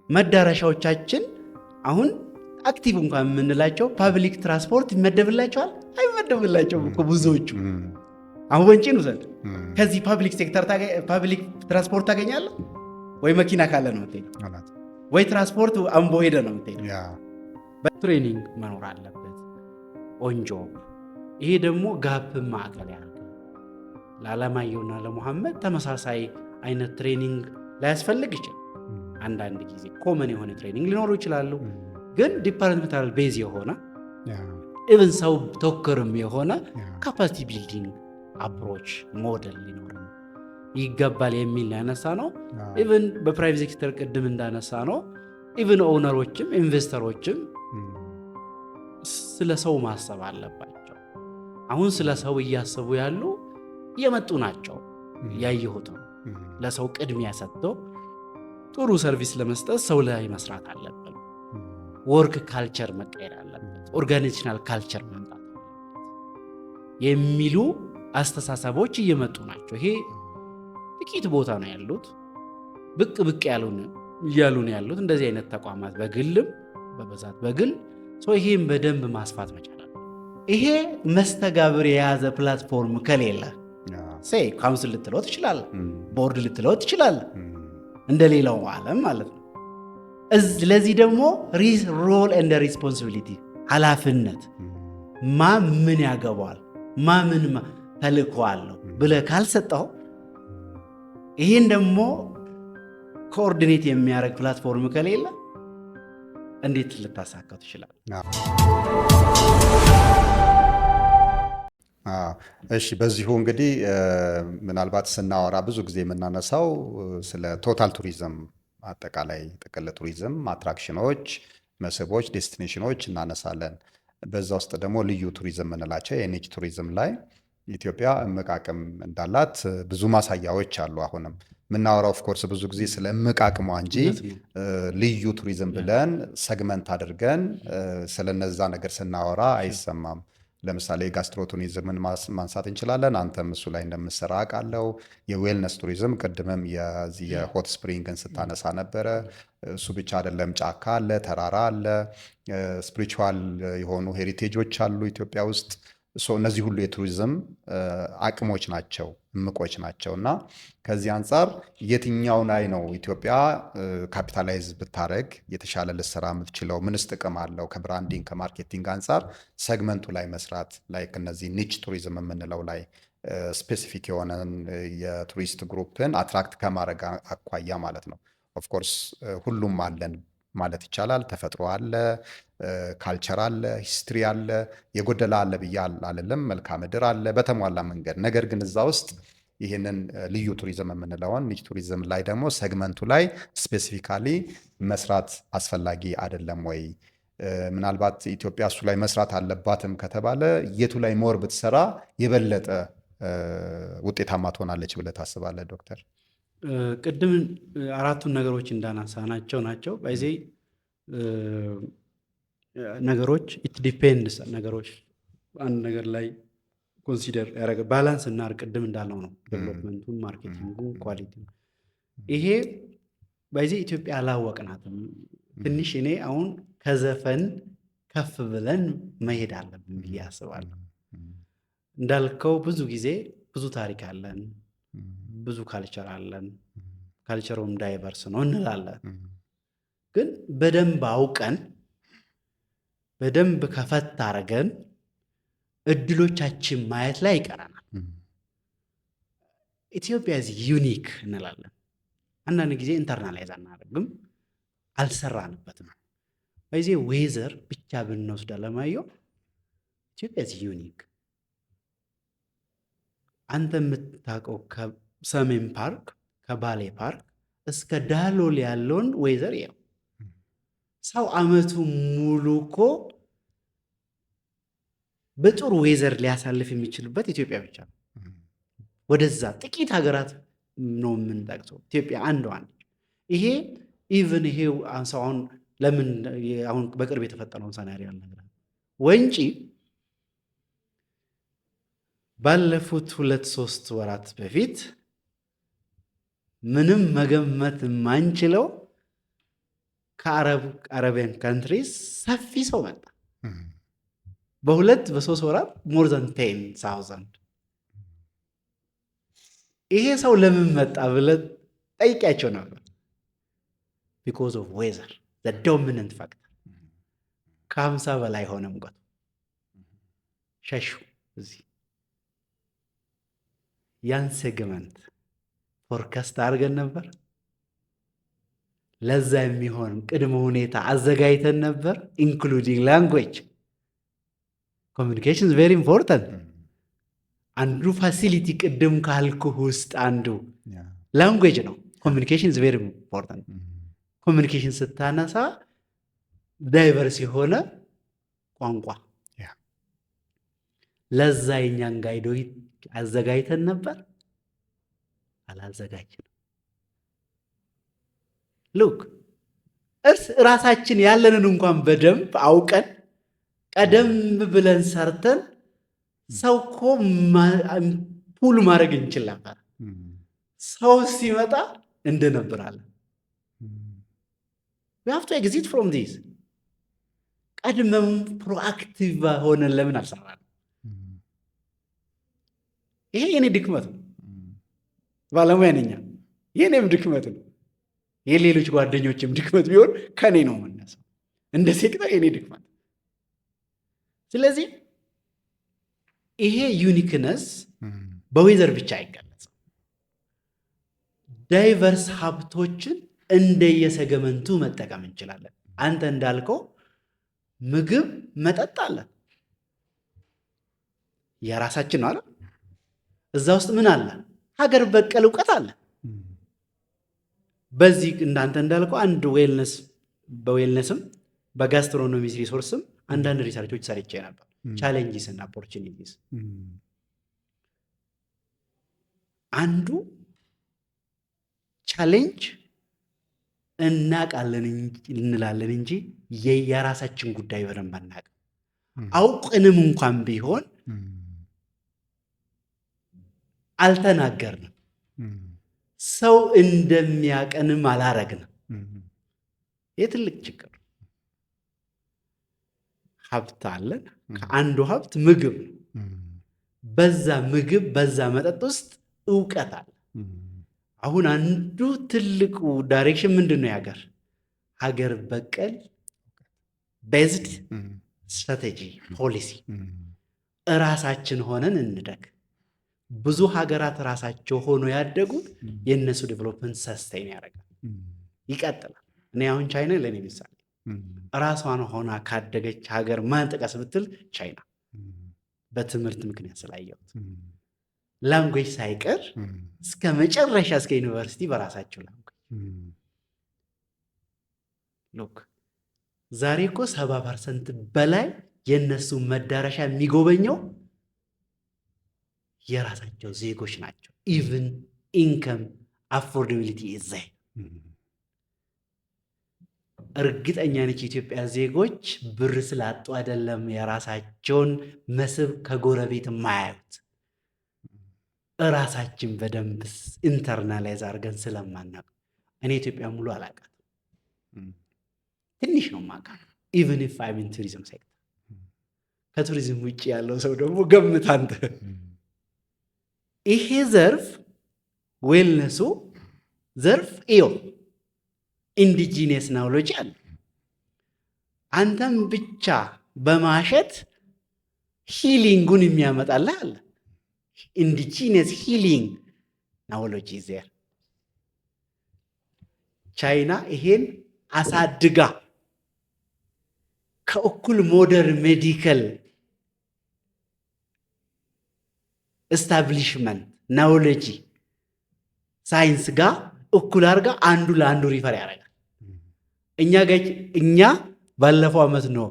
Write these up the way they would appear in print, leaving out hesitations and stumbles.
መዳረሻዎቻችን አሁን አክቲቭ እንኳን የምንላቸው ፓብሊክ ትራንስፖርት ይመደብላቸዋል አይመደብላቸውም እኮ ብዙዎቹ። አሁን ወንጪን ውሰድ፣ ከዚህ ፓብሊክ ሴክተር ፓብሊክ ትራንስፖርት ታገኛለህ ወይ? መኪና ካለ ነው የምትሄደው፣ ወይ ትራንስፖርት አምቦ ሄደ ነው የምትሄደው። በትሬኒንግ መኖር አለበት ኦንጆ። ይሄ ደግሞ ጋፕ ማዕከል ያደርጋል። ለዓለማየሁና ለሙሐመድ ተመሳሳይ አይነት ትሬኒንግ ላያስፈልግ ይችላል። አንዳንድ ጊዜ ኮመን የሆነ ትሬኒንግ ሊኖሩ ይችላሉ። ግን ዲፓርትመንታል ቤዝ የሆነ ኢቨን ሰው ተወከርም የሆነ ካፓሲቲ ቢልዲንግ አፕሮች ሞዴል ሊኖር ይገባል የሚል ያነሳ ነው። ኢቨን በፕራይቬት ሴክተር ቅድም እንዳነሳ ነው ኢቨን ኦውነሮችም ኢንቨስተሮችም ስለ ሰው ማሰብ አለባቸው። አሁን ስለ ሰው እያሰቡ ያሉ እየመጡ ናቸው። ያየሁት ነው። ለሰው ቅድሚያ ሰጥቶ ጥሩ ሰርቪስ ለመስጠት ሰው ላይ መስራት አለብን። ወርክ ካልቸር መቀየር አለበት። ኦርጋናይዜሽናል ካልቸር መምጣት የሚሉ አስተሳሰቦች እየመጡ ናቸው። ይሄ ጥቂት ቦታ ነው ያሉት፣ ብቅ ብቅ እያሉ ነው ያሉት እንደዚህ አይነት ተቋማት በግልም በብዛት በግል ይሄን በደንብ ማስፋት መቻል አለ። ይሄ መስተጋብር የያዘ ፕላትፎርም ከሌለ ካውንስል ልትለው ትችላለህ፣ ቦርድ ልትለው ትችላለህ፣ እንደሌላው ዓለም ማለት ነው። ለዚህ ደግሞ ሮል ኤንድ ሪስፖንሲቢሊቲ ኃላፊነት ምን ያገባዋል ምን ተልእኮ አለው ብለህ ካልሰጠው ይህን ደግሞ ኮኦርዲኔት የሚያደርግ ፕላትፎርም ከሌለ እንዴት ልታሳካው ትችላለህ? እሺ፣ በዚሁ እንግዲህ ምናልባት ስናወራ ብዙ ጊዜ የምናነሳው ስለ ቶታል ቱሪዝም አጠቃላይ ጥቅል ቱሪዝም አትራክሽኖች፣ መስህቦች፣ ዴስቲኔሽኖች እናነሳለን። በዛ ውስጥ ደግሞ ልዩ ቱሪዝም የምንላቸው የኔች ቱሪዝም ላይ ኢትዮጵያ እምቅ አቅም እንዳላት ብዙ ማሳያዎች አሉ። አሁንም የምናወራው ኦፍኮርስ ብዙ ጊዜ ስለ እምቅ አቅሟ እንጂ ልዩ ቱሪዝም ብለን ሰግመንት አድርገን ስለነዛ ነገር ስናወራ አይሰማም። ለምሳሌ የጋስትሮ ቱሪዝምን ማንሳት እንችላለን። አንተም እሱ ላይ እንደምሰራ አውቃለሁ። የዌልነስ ቱሪዝም ቅድምም የሆት ስፕሪንግን ስታነሳ ነበረ። እሱ ብቻ አይደለም፣ ጫካ አለ፣ ተራራ አለ፣ ስፒሪቹዋል የሆኑ ሄሪቴጆች አሉ ኢትዮጵያ ውስጥ። እነዚህ ሁሉ የቱሪዝም አቅሞች ናቸው፣ እምቆች ናቸው። እና ከዚህ አንጻር የትኛው ላይ ነው ኢትዮጵያ ካፒታላይዝ ብታደረግ የተሻለ ልሰራ የምትችለው? ምንስ ጥቅም አለው? ከብራንዲንግ ከማርኬቲንግ አንጻር ሰግመንቱ ላይ መስራት ላይ እነዚህ ኒች ቱሪዝም የምንለው ላይ ስፔሲፊክ የሆነን የቱሪስት ግሩፕን አትራክት ከማድረግ አኳያ ማለት ነው። ኦፍኮርስ ሁሉም አለን ማለት ይቻላል። ተፈጥሮ አለ፣ ካልቸር አለ፣ ሂስትሪ አለ፣ የጎደለ አለ ብዬ አልልም። መልክዓ ምድር አለ በተሟላ መንገድ። ነገር ግን እዛ ውስጥ ይህንን ልዩ ቱሪዝም የምንለውን ኒች ቱሪዝም ላይ ደግሞ ሰግመንቱ ላይ ስፔሲፊካሊ መስራት አስፈላጊ አይደለም ወይ? ምናልባት ኢትዮጵያ እሱ ላይ መስራት አለባትም ከተባለ የቱ ላይ ሞር ብትሰራ የበለጠ ውጤታማ ትሆናለች ብለህ ታስባለህ ዶክተር? ቅድም አራቱን ነገሮች እንዳነሳናቸው ናቸው። በዚህ ነገሮች ኢት ዲፔንድስ ነገሮች አንድ ነገር ላይ ኮንሲደር ያደረገ ባላንስ እና ቅድም እንዳለው ነው ዴቨሎፕመንቱን፣ ማርኬቲንጉን፣ ኳሊቲ። ይሄ በዚህ ኢትዮጵያ አላወቅናትም። ትንሽ እኔ አሁን ከዘፈን ከፍ ብለን መሄድ አለብን ብዬ አስባለሁ። እንዳልከው ብዙ ጊዜ ብዙ ታሪክ አለን፣ ብዙ ካልቸር አለን፣ ካልቸሩም ዳይቨርስ ነው እንላለን። ግን በደንብ አውቀን በደንብ ከፈት አድርገን እድሎቻችን ማየት ላይ ይቀረናል። ኢትዮጵያ ዩኒክ እንላለን። አንዳንድ ጊዜ ኢንተርናላይዝ አናደርግም፣ አልሰራንበትም። በዚህ ዌዘር ብቻ ብንወስድ አለማየሁ ኢትዮጵያ ዩኒክ። አንተ የምታውቀው ከሰሜን ፓርክ ከባሌ ፓርክ እስከ ዳሎል ያለውን ዌዘር ያው ሰው አመቱ ሙሉ እኮ በጥሩ ዌዘር ሊያሳልፍ የሚችልበት ኢትዮጵያ ብቻ ነው። ወደዛ ጥቂት ሀገራት ነው የምንጠቅሰው፣ ኢትዮጵያ አንዷ ነች። ይሄ ኢቭን ይሄ አሁን ለምን አሁን በቅርብ የተፈጠረውን ሰናሪዮ አልነግርህም። ወንጪ ባለፉት 2-3 ወራት በፊት ምንም መገመት የማንችለው ከአረቢያን ካንትሪስ ሰፊ ሰው መጣ። በ2-3 ወራት ሞር ዘን 10,000። ይሄ ሰው ለምን መጣ ብለህ ጠይቂያቸው ነበር። ቢኮዝ ኦፍ ዌዘር ዘ ዶሚነንት ፋክተር። ከ50 በላይ ሆነ ሙቀቱ። ሸሹ። እዚህ ያን ሴግመንት ፎርካስት አድርገን ነበር። ለዛ የሚሆን ቅድመ ሁኔታ አዘጋጅተን ነበር፣ ኢንክሉዲንግ ላንጉዌጅ። ኮሚኒኬሽን ቬሪ ኢምፖርታንት። አንዱ ፋሲሊቲ ቅድም ካልኩህ ውስጥ አንዱ ላንጉዌጅ ነው። ኮሚኒኬሽን ቬሪ ኢምፖርታንት። ኮሚኒኬሽን ስታነሳ ዳይቨርስ የሆነ ቋንቋ፣ ለዛ የኛን ጋይዶች አዘጋጅተን ነበር፣ አላዘጋጅንም። ሉክ ራሳችን ያለንን እንኳን በደንብ አውቀን ቀደም ብለን ሰርተን ሰው እኮ ፑል ማድረግ እንችል ነበር። ሰው ሲመጣ እንደነበራለን። we have to exit from this። ቀድመም ፕሮአክቲቭ ሆነን ለምን አልሰራንም? ይሄ የኔ ድክመት ነው። ባለሙያ ነኝ፣ የኔም ድክመት ነው። የሌሎች ጓደኞችም ድክመት ቢሆን ከኔ ነው የምነሳው፣ እንደ ሴክተር የኔ ድክመት። ስለዚህ ይሄ ዩኒክነስ በዌዘር ብቻ አይገለጽም። ዳይቨርስ ሀብቶችን እንደየሰገመንቱ መጠቀም እንችላለን። አንተ እንዳልከው ምግብ፣ መጠጥ አለ፣ የራሳችን ነው አለ። እዛ ውስጥ ምን አለ? ሀገር በቀል እውቀት አለ። በዚህ እንዳንተ እንዳልከው አንድ ዌልነስ፣ በዌልነስም በጋስትሮኖሚ ሪሶርስም አንዳንድ ሪሰርቾች ሰርቼ ነበር። ቻሌንጅስ እና ኦፖርቹኒቲስ። አንዱ ቻሌንጅ እናቃለን እንላለን እንጂ የራሳችን ጉዳይ በደንብ አናውቅም። አውቅንም እንኳን ቢሆን አልተናገርንም። ሰው እንደሚያቀንም አላረግንም። ይህ ትልቅ ችግር። ሀብት አለን። ከአንዱ ሀብት ምግብ ነው። በዛ ምግብ በዛ መጠጥ ውስጥ እውቀት አለ። አሁን አንዱ ትልቁ ዳይሬክሽን ምንድን ነው? ሀገር በቀል ቤዝድ ስትራቴጂ ፖሊሲ። እራሳችን ሆነን እንደግ። ብዙ ሀገራት ራሳቸው ሆኖ ያደጉት የእነሱ ዴቨሎፕመንት ሰስቴን ያደርጋል፣ ይቀጥላል። እኔ አሁን ቻይና ለእኔ ምሳሌ ራሷን ሆና ካደገች ሀገር ማን ጥቀስ ብትል ቻይና፣ በትምህርት ምክንያት ስላየሁት ላንጉዌጅ ሳይቀር እስከ መጨረሻ እስከ ዩኒቨርሲቲ በራሳቸው ላንጉዌጅ። ሉክ ዛሬ እኮ 70% በላይ የእነሱ መዳረሻ የሚጎበኘው የራሳቸው ዜጎች ናቸው። ኢቭን ኢንከም አፎርዳቢሊቲ እዛ። እርግጠኛ ነች የኢትዮጵያ ዜጎች ብር ስላጡ አይደለም የራሳቸውን መስህብ ከጎረቤት ማያዩት፣ እራሳችን በደንብ ኢንተርናላይዝ አድርገን ስለማናውቅ። እኔ ኢትዮጵያ ሙሉ አላውቃትም፣ ትንሽ ነው የማውቃት። ኢቭን ኢፍ አይ ሚን ቱሪዝም ሴክተር። ከቱሪዝም ውጭ ያለው ሰው ደግሞ ገምት አንተ። ይሄ ዘርፍ ዌልነሱ ዘርፍ ኢዮ ኢንዲጂነስ ናውሎጂ አለ። አንተም ብቻ በማሸት ሂሊንጉን የሚያመጣልህ አለ። ኢንዲጂነስ ሂሊንግ ናውሎጂ ዘር። ቻይና ይሄን አሳድጋ ከእኩል ሞደርን ሜዲካል ኤስታብሊሽመንት ናውሎጂ ሳይንስ ጋር እኩል አድርጋ አንዱ ለአንዱ ሪፈር ያደርጋል። እኛ ባለፈው ዓመት ነው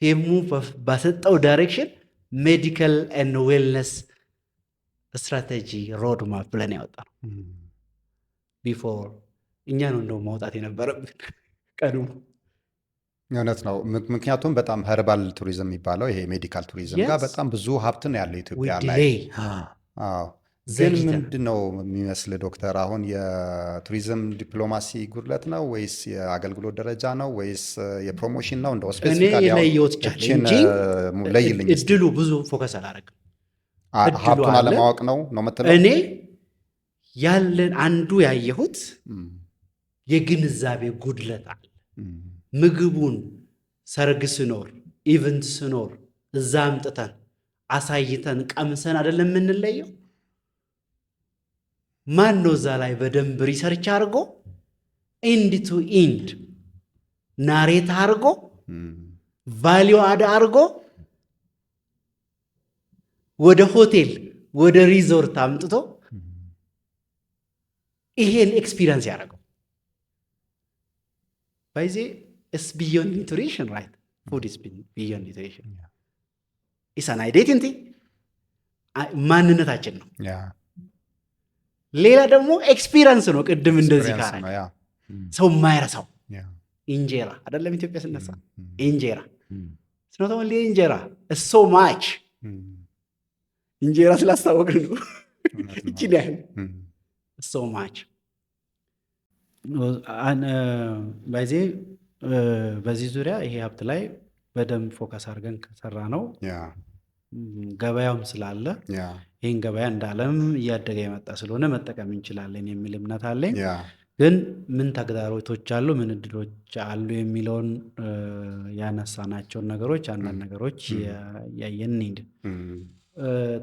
ፌሙ ባሰጠው ዳይሬክሽን ሜዲካል ኤንድ ዌልነስ ስትራቴጂ ሮድ ማፕ ብለን ያወጣነው። ቢፎር እኛ ነው እንደው ማውጣት የነበረብን ቀድሞ። እውነት ነው። ምክንያቱም በጣም ኸርባል ቱሪዝም የሚባለው ይሄ ሜዲካል ቱሪዝም ጋር በጣም ብዙ ሀብት ነው ያለው ኢትዮጵያ ላይ። ግን ምንድን ነው የሚመስል ዶክተር፣ አሁን የቱሪዝም ዲፕሎማሲ ጉድለት ነው ወይስ የአገልግሎት ደረጃ ነው ወይስ የፕሮሞሽን ነው? እንደው ስፔሲፊካሊ የለየሁት ቻሌንጂንግ ለይልኝ። እድሉ ብዙ ፎከስ አላደረግም። ሀብቱን አለማወቅ ነው የምትለው? እኔ ያለን አንዱ ያየሁት የግንዛቤ ጉድለት አለ። ምግቡን ሰርግ ስኖር ኢቨንት ስኖር እዛ አምጥተን አሳይተን ቀምሰን አይደለም የምንለየው። ማን ነው እዛ ላይ በደንብ ሪሰርች አድርጎ ኢንድ ቱ ኢንድ ናሬት አድርጎ ቫሊዩ አድ አድርጎ ወደ ሆቴል ወደ ሪዞርት አምጥቶ ይሄን ኤክስፒሪየንስ ያደረገው? ባይዜ ኢትስ ቢዮንድ ኒውትሪሽን ራይት። ፉድ ኢዝ ቢዮንድ ኒውትሪሽን። ኢትስ አን አይዴንቲቲ፣ ማንነታችን ነው። ሌላ ደግሞ ኤክስፒሪየንስ ነው። ቅድም እንደዚህ ካረ ሰው የማይረሳው እንጀራ አይደለም። ኢትዮጵያ ስነሳ እንጀራ ስኖት ኦንሊ እንጀራ ሶ ማች እንጀራ ስላስታወቅን ነው እችን ያህል ሶ ማች ባይዜ። በዚህ ዙሪያ ይሄ ሀብት ላይ በደንብ ፎከስ አድርገን ከሰራ ነው ገበያውም ስላለ ይህን ገበያ እንዳለም እያደገ የመጣ ስለሆነ መጠቀም እንችላለን የሚል እምነት አለኝ። ግን ምን ተግዳሮቶች አሉ፣ ምን እድሎች አሉ የሚለውን ያነሳናቸውን ነገሮች አንዳንድ ነገሮች ያየን እንሂድ።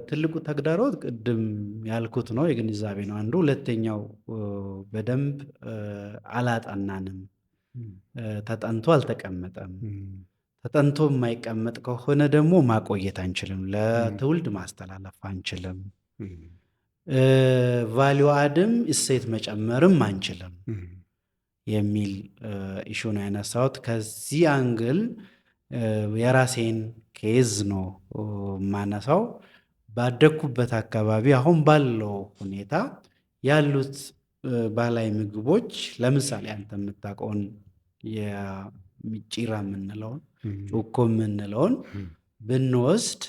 ትልቁ ተግዳሮት ቅድም ያልኩት ነው፣ የግንዛቤ ነው አንዱ። ሁለተኛው በደንብ አላጠናንም፣ ተጠንቶ አልተቀመጠም። ተጠንቶ የማይቀመጥ ከሆነ ደግሞ ማቆየት አንችልም፣ ለትውልድ ማስተላለፍ አንችልም፣ ቫሊዩ አድም እሴት መጨመርም አንችልም የሚል ኢሹ ነው ያነሳሁት። ከዚህ አንግል የራሴን ኬዝ ነው ማነሳው። ባደግኩበት አካባቢ አሁን ባለው ሁኔታ ያሉት ባህላዊ ምግቦች፣ ለምሳሌ አንተ የምታውቀውን የሚጭራ የምንለውን ጩኮ የምንለውን ብንወስድ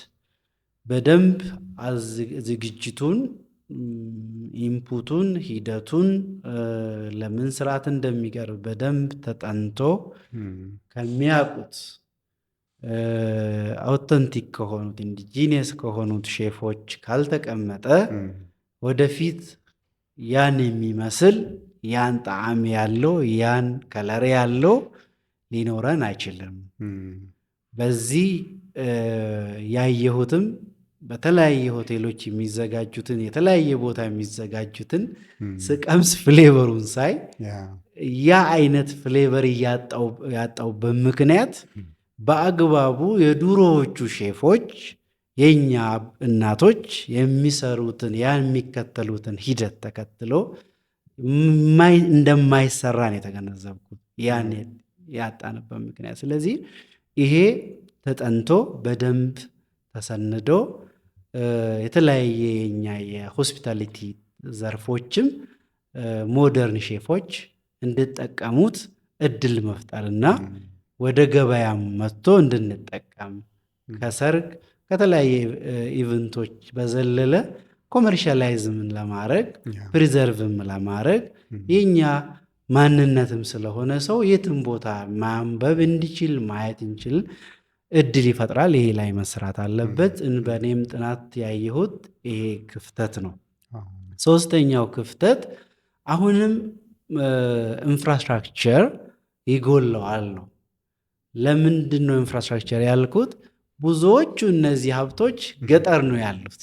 በደንብ ዝግጅቱን፣ ኢንፑቱን፣ ሂደቱን ለምን ስርዓት እንደሚቀርብ በደንብ ተጠንቶ ከሚያውቁት አውተንቲክ ከሆኑት ኢንዲጂኒየስ ከሆኑት ሼፎች ካልተቀመጠ ወደፊት ያን የሚመስል ያን ጣዕም ያለው ያን ከለር ያለው ሊኖረን አይችልም። በዚህ ያየሁትም በተለያየ ሆቴሎች የሚዘጋጁትን የተለያየ ቦታ የሚዘጋጁትን ስቀምስ ፍሌቨሩን ሳይ ያ አይነት ፍሌቨር ያጣውበት ምክንያት በአግባቡ የድሮዎቹ ሼፎች የኛ እናቶች የሚሰሩትን ያን የሚከተሉትን ሂደት ተከትሎ እንደማይሰራ ነው የተገነዘብኩት፣ ያን ያጣንበት ምክንያት። ስለዚህ ይሄ ተጠንቶ በደንብ ተሰንዶ የተለያየ የኛ የሆስፒታሊቲ ዘርፎችም ሞደርን ሼፎች እንድጠቀሙት እድል መፍጠርና ወደ ገበያም መጥቶ እንድንጠቀም ከሰርግ ከተለያየ ኢቨንቶች በዘለለ ኮመርሻላይዝምን ለማድረግ ፕሪዘርቭም ለማድረግ የኛ ማንነትም ስለሆነ ሰው የትም ቦታ ማንበብ እንዲችል ማየት እንችል እድል ይፈጥራል። ይሄ ላይ መስራት አለበት። በእኔም ጥናት ያየሁት ይሄ ክፍተት ነው። ሶስተኛው ክፍተት አሁንም ኢንፍራስትራክቸር ይጎለዋል ነው። ለምንድን ነው ኢንፍራስትራክቸር ያልኩት? ብዙዎቹ እነዚህ ሀብቶች ገጠር ነው ያሉት።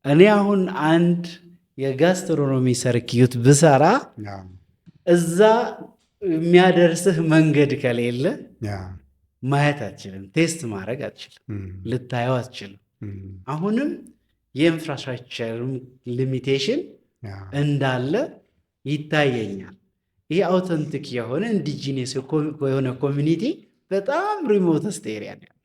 እኔ አሁን አንድ የጋስትሮኖሚ ሰርኪዩት ብሰራ እዛ የሚያደርስህ መንገድ ከሌለ ማየት አትችልም፣ ቴስት ማድረግ አትችልም፣ ልታየው አትችልም። አሁንም የኢንፍራስትራክቸር ሊሚቴሽን እንዳለ ይታየኛል። ይህ አውተንቲክ የሆነ ኢንዲጂነስ የሆነ ኮሚኒቲ በጣም ሪሞተስት ኤሪያ ነው ያለው።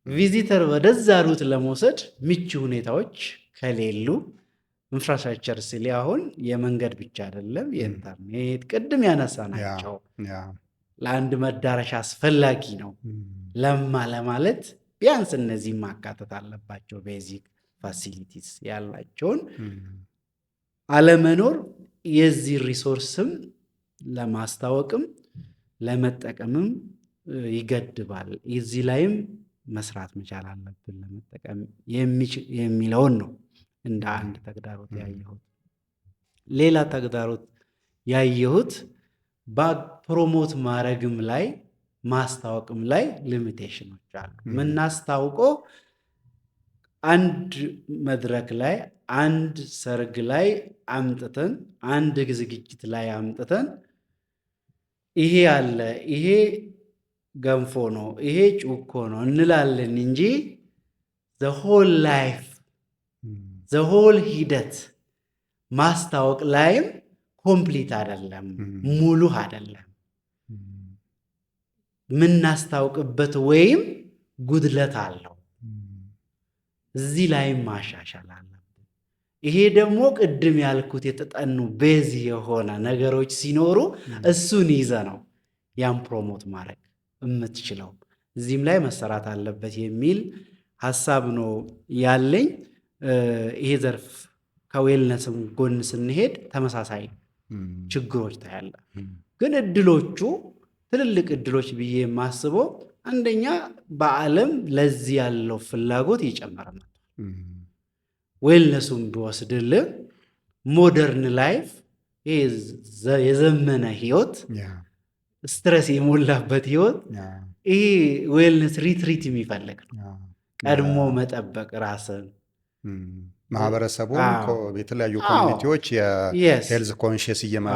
ቪዚተር ወደዛ ሩት ለመውሰድ ምቹ ሁኔታዎች ከሌሉ ኢንፍራስትራክቸር ስለ አሁን የመንገድ ብቻ አይደለም፣ የኢንተርኔት ቅድም ያነሳ ናቸው ለአንድ መዳረሻ አስፈላጊ ነው። ለማ ለማለት ቢያንስ እነዚህ ማካተት አለባቸው ቤዚክ ፋሲሊቲስ ያላቸውን አለመኖር የዚህ ሪሶርስም ለማስታወቅም ለመጠቀምም ይገድባል። እዚህ ላይም መስራት መቻል አለብን ለመጠቀም የሚለውን ነው እንደ አንድ ተግዳሮት ያየሁት። ሌላ ተግዳሮት ያየሁት በፕሮሞት ማድረግም ላይ ማስታወቅም ላይ ሊሚቴሽኖች አሉ። የምናስታውቀው አንድ መድረክ ላይ አንድ ሰርግ ላይ አምጥተን አንድ ዝግጅት ላይ አምጥተን ይሄ አለ ይሄ ገንፎ ነው ይሄ ጩኮ ነው እንላለን እንጂ the whole life the whole ሂደት ማስታወቅ ላይም ኮምፕሊት አይደለም፣ ሙሉ አይደለም። ምናስታውቅበት ወይም ጉድለት አለው። እዚህ ላይም ማሻሻል አለብን። ይሄ ደግሞ ቅድም ያልኩት የተጠኑ ቤዝ የሆነ ነገሮች ሲኖሩ እሱን ይዘ ነው ያን ፕሮሞት ማድረግ የምትችለው። እዚህም ላይ መሰራት አለበት የሚል ሀሳብ ነው ያለኝ። ይሄ ዘርፍ ከዌልነስም ጎን ስንሄድ ተመሳሳይ ችግሮች ታያለ። ግን እድሎቹ ትልልቅ እድሎች ብዬ የማስበው አንደኛ በዓለም ለዚህ ያለው ፍላጎት እየጨመረ ነው። ዌልነሱም ቢወስድልህ ሞደርን ላይፍ የዘመነ ህይወት ስትረስ የሞላበት ህይወት ይሄ ዌልነስ ሪትሪት የሚፈልግ ነው። ቀድሞ መጠበቅ ራስን ማህበረሰቡ የተለያዩ ኮሚኒቲዎች የሄልዝ ኮንሽስ እየሆኑ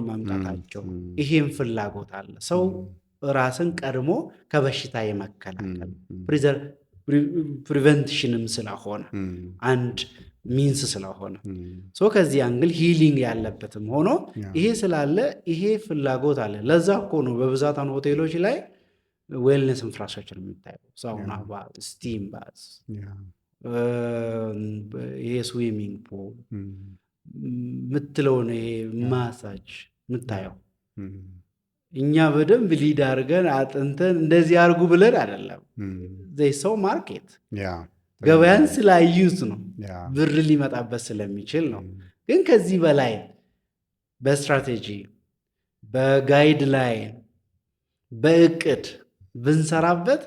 መምጣታቸው ይሄም ፍላጎት አለ። ሰው ራስን ቀድሞ ከበሽታ የመከላከል ፕሪቨንሽንም ስለሆነ አንድ ሚንስ ስለሆነ ከዚህ አንግል ሂሊንግ ያለበትም ሆኖ ይሄ ስላለ ይሄ ፍላጎት አለ። ለዛ እኮ ነው በብዛት ሆቴሎች ላይ ዌልነስ ኢንፍራስትራክቸር የምታየው። ሳውና ባዝ፣ ስቲም ባዝ፣ ይሄ ስዊሚንግ ፑል ምትለውን ይሄ ማሳጅ ምታየው። እኛ በደንብ ሊድ አድርገን አጥንተን እንደዚህ አድርጉ ብለን አይደለም። ሰው ማርኬት ገበያን ስላዩት ነው፣ ብር ሊመጣበት ስለሚችል ነው። ግን ከዚህ በላይ በስትራቴጂ በጋይድ ላይ በእቅድ ብንሰራበት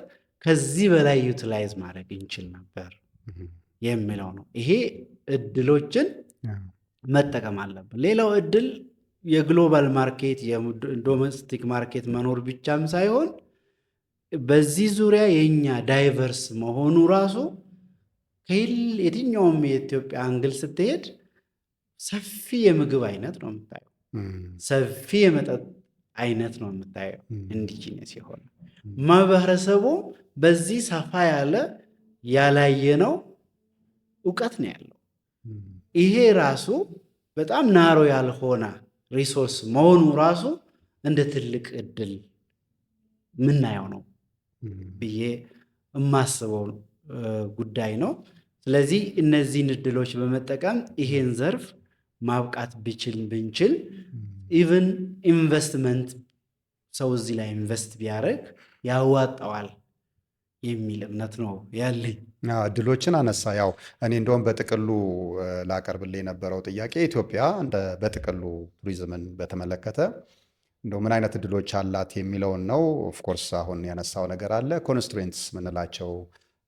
ከዚህ በላይ ዩቲላይዝ ማድረግ እንችል ነበር የሚለው ነው። ይሄ እድሎችን መጠቀም አለብን። ሌላው እድል የግሎባል ማርኬት የዶሜስቲክ ማርኬት መኖር ብቻም ሳይሆን በዚህ ዙሪያ የኛ ዳይቨርስ መሆኑ ራሱ የትኛውም የኢትዮጵያ አንግል ስትሄድ ሰፊ የምግብ አይነት ነው የምታየው፣ ሰፊ የመጠጥ አይነት ነው የምታየው። ኢንዲጂነስ የሆነ ማህበረሰቡ በዚህ ሰፋ ያለ ያላየነው እውቀት ነው ያለው። ይሄ ራሱ በጣም ናሮ ያልሆነ ሪሶርስ መሆኑ ራሱ እንደ ትልቅ እድል ምናየው ነው ብዬ የማስበው ጉዳይ ነው። ስለዚህ እነዚህን እድሎች በመጠቀም ይሄን ዘርፍ ማብቃት ብንችል ኢቭን ኢንቨስትመንት ሰው እዚህ ላይ ኢንቨስት ቢያደርግ ያዋጣዋል የሚል እምነት ነው ያለኝ። እድሎችን አነሳ። ያው እኔ እንደውም በጥቅሉ ላቀርብልህ የነበረው ጥያቄ ኢትዮጵያ በጥቅሉ ቱሪዝምን በተመለከተ እንደው ምን አይነት እድሎች አላት የሚለውን ነው። ኦፍኮርስ አሁን ያነሳው ነገር አለ። ኮንስትሬንትስ ምንላቸው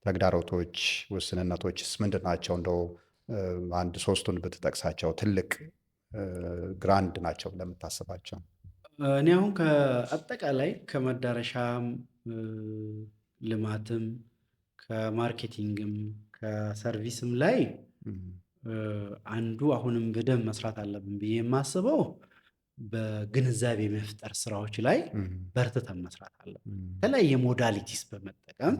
ተግዳሮቶች፣ ውስንነቶችስ ምንድን ናቸው? እንደው አንድ ሶስቱን ብትጠቅሳቸው ትልቅ ግራንድ ናቸው ለምታስባቸው። እኔ አሁን ከአጠቃላይ ከመዳረሻም ልማትም ከማርኬቲንግም ከሰርቪስም ላይ አንዱ አሁንም በደንብ መስራት አለብን ብዬ የማስበው በግንዛቤ መፍጠር ስራዎች ላይ በርትተን መስራት አለብን። የተለያየ ሞዳሊቲስ በመጠቀም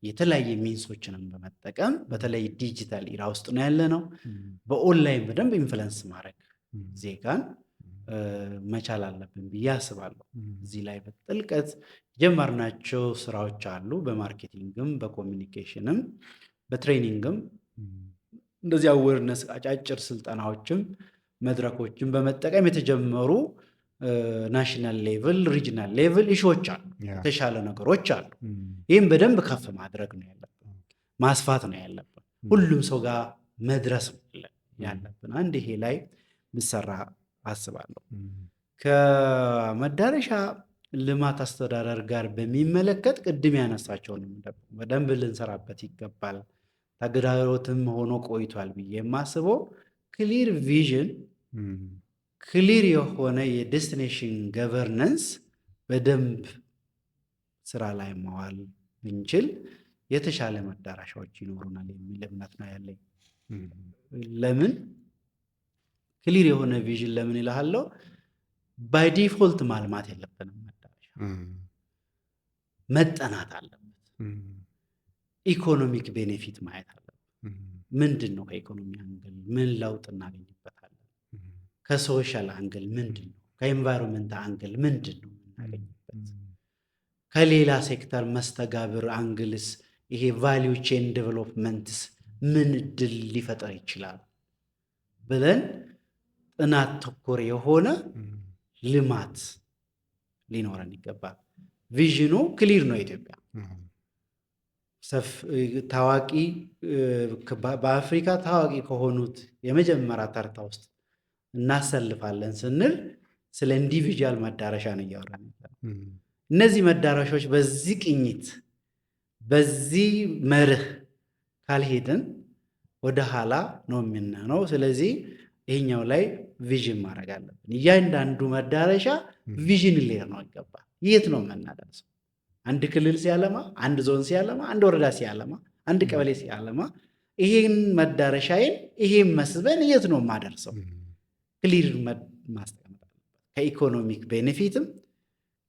የተለያየ ሚንሶችንም በመጠቀም በተለይ ዲጂታል ኢራ ውስጥ ነው ያለ ነው። በኦንላይን በደንብ ኢንፍሉዌንስ ማድረግ ዜጋን መቻል አለብን ብዬ አስባለሁ። እዚህ ላይ በጥልቀት ጀመርናቸው ስራዎች አሉ። በማርኬቲንግም በኮሚኒኬሽንም በትሬኒንግም እንደዚህ አዌርነስ አጫጭር ስልጠናዎችም መድረኮችን በመጠቀም የተጀመሩ ናሽናል ሌቭል ሪጅናል ሌቭል ኢሹዎች አሉ፣ የተሻለ ነገሮች አሉ። ይህም በደንብ ከፍ ማድረግ ነው ያለብን። ማስፋት ነው ያለብን። ሁሉም ሰው ጋር መድረስ ያለብን። አንድ ይሄ ላይ ብሰራ አስባለሁ። ከመዳረሻ ልማት አስተዳደር ጋር በሚመለከት ቅድም ያነሳቸውን በደንብ ልንሰራበት ይገባል። ተግዳሮትም ሆኖ ቆይቷል ብዬ የማስበው ክሊር ቪዥን፣ ክሊር የሆነ የዴስቲኔሽን ገቨርነንስ በደንብ ስራ ላይ መዋል ብንችል የተሻለ መዳረሻዎች ይኖሩናል የሚል እምነት ነው ያለኝ። ለምን ክሊር የሆነ ቪዥን ለምን ይልሃለሁ? ባይ ዲፎልት ማልማት የለብንም። መዳረሻ መጠናት አለበት። ኢኮኖሚክ ቤኔፊት ማየት አለበት። ምንድን ነው ከኢኮኖሚ አንግል ምን ለውጥ እናገኝበታለን? ከሶሻል አንግል ምንድን ነው? ከኤንቫይሮንመንት አንግል ምንድን ነው የምናገኝበት? ከሌላ ሴክተር መስተጋብር አንግልስ ይሄ ቫሊዩ ቼን ዴቨሎፕመንትስ ምን እድል ሊፈጠር ይችላል ብለን ጥናት ተኮር የሆነ ልማት ሊኖረን ይገባል። ቪዥኑ ክሊር ነው። ኢትዮጵያ ታዋቂ በአፍሪካ ታዋቂ ከሆኑት የመጀመሪያ ተርታ ውስጥ እናሰልፋለን ስንል ስለ ኢንዲቪጁዋል መዳረሻ ነው እያወራን ያለነው። እነዚህ መዳረሻዎች በዚህ ቅኝት በዚህ መርህ ካልሄድን ወደ ኋላ ነው የምንሆነው። ስለዚህ ይሄኛው ላይ ቪዥን ማድረግ አለብን። እያንዳንዱ መዳረሻ ቪዥን ሊኖር ነው ይገባል። የት ነው የምናደርሰው? አንድ ክልል ሲያለማ፣ አንድ ዞን ሲያለማ፣ አንድ ወረዳ ሲያለማ፣ አንድ ቀበሌ ሲያለማ ይሄን መዳረሻዬን ይሄን መስበን የት ነው የማደርሰው? ክሊር ማስቀመጥ አለበት። ከኢኮኖሚክ ቤኔፊትም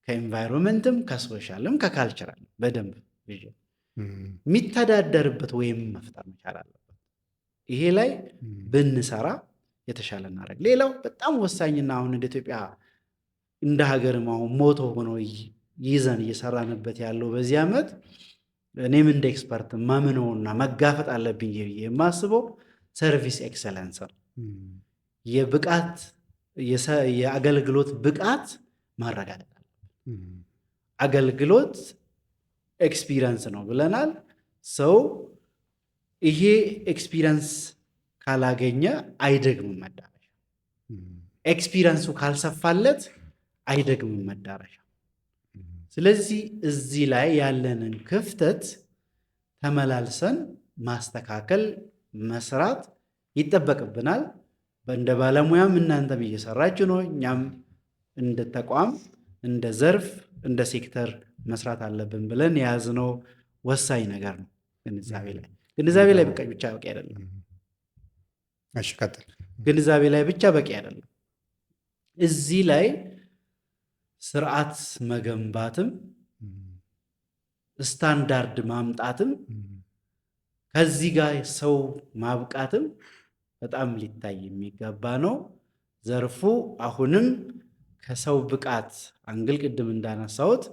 ከኤንቫይሮንመንትም ከሶሻልም ከካልቸራልም በደንብ ቪዥን የሚተዳደርበት ወይም መፍጠር መቻል አለበት። ይሄ ላይ ብንሰራ የተሻለ እናደርግ። ሌላው በጣም ወሳኝና አሁን እንደ ኢትዮጵያ እንደ ሀገርም አሁን ሞቶ ሆኖ ይዘን እየሰራንበት ያለው በዚህ ዓመት እኔም እንደ ኤክስፐርት ማምነውና መጋፈጥ አለብኝ የማስበው ሰርቪስ ኤክሰለንስ ነው። የብቃት የአገልግሎት ብቃት ማረጋገጥ አለብን። አገልግሎት ኤክስፒሪየንስ ነው ብለናል። ሰው ይሄ ኤክስፒሪየንስ ካላገኘ አይደግምም መዳረሻ። ኤክስፒሪየንሱ ካልሰፋለት አይደግምም መዳረሻ። ስለዚህ እዚህ ላይ ያለንን ክፍተት ተመላልሰን ማስተካከል መስራት ይጠበቅብናል። እንደ ባለሙያም እናንተም እየሰራችሁ ነው። እኛም እንደ ተቋም እንደ ዘርፍ እንደ ሴክተር መስራት አለብን ብለን የያዝነው ወሳኝ ነገር ነው። ግንዛቤ ላይ ብቻ በቂ አይደለም። ግንዛቤ ላይ ብቻ በቂ አይደለም። እዚህ ላይ ስርዓት መገንባትም ስታንዳርድ ማምጣትም ከዚህ ጋር ሰው ማብቃትም በጣም ሊታይ የሚገባ ነው። ዘርፉ አሁንም ከሰው ብቃት አንግል ቅድም እንዳነሳሁት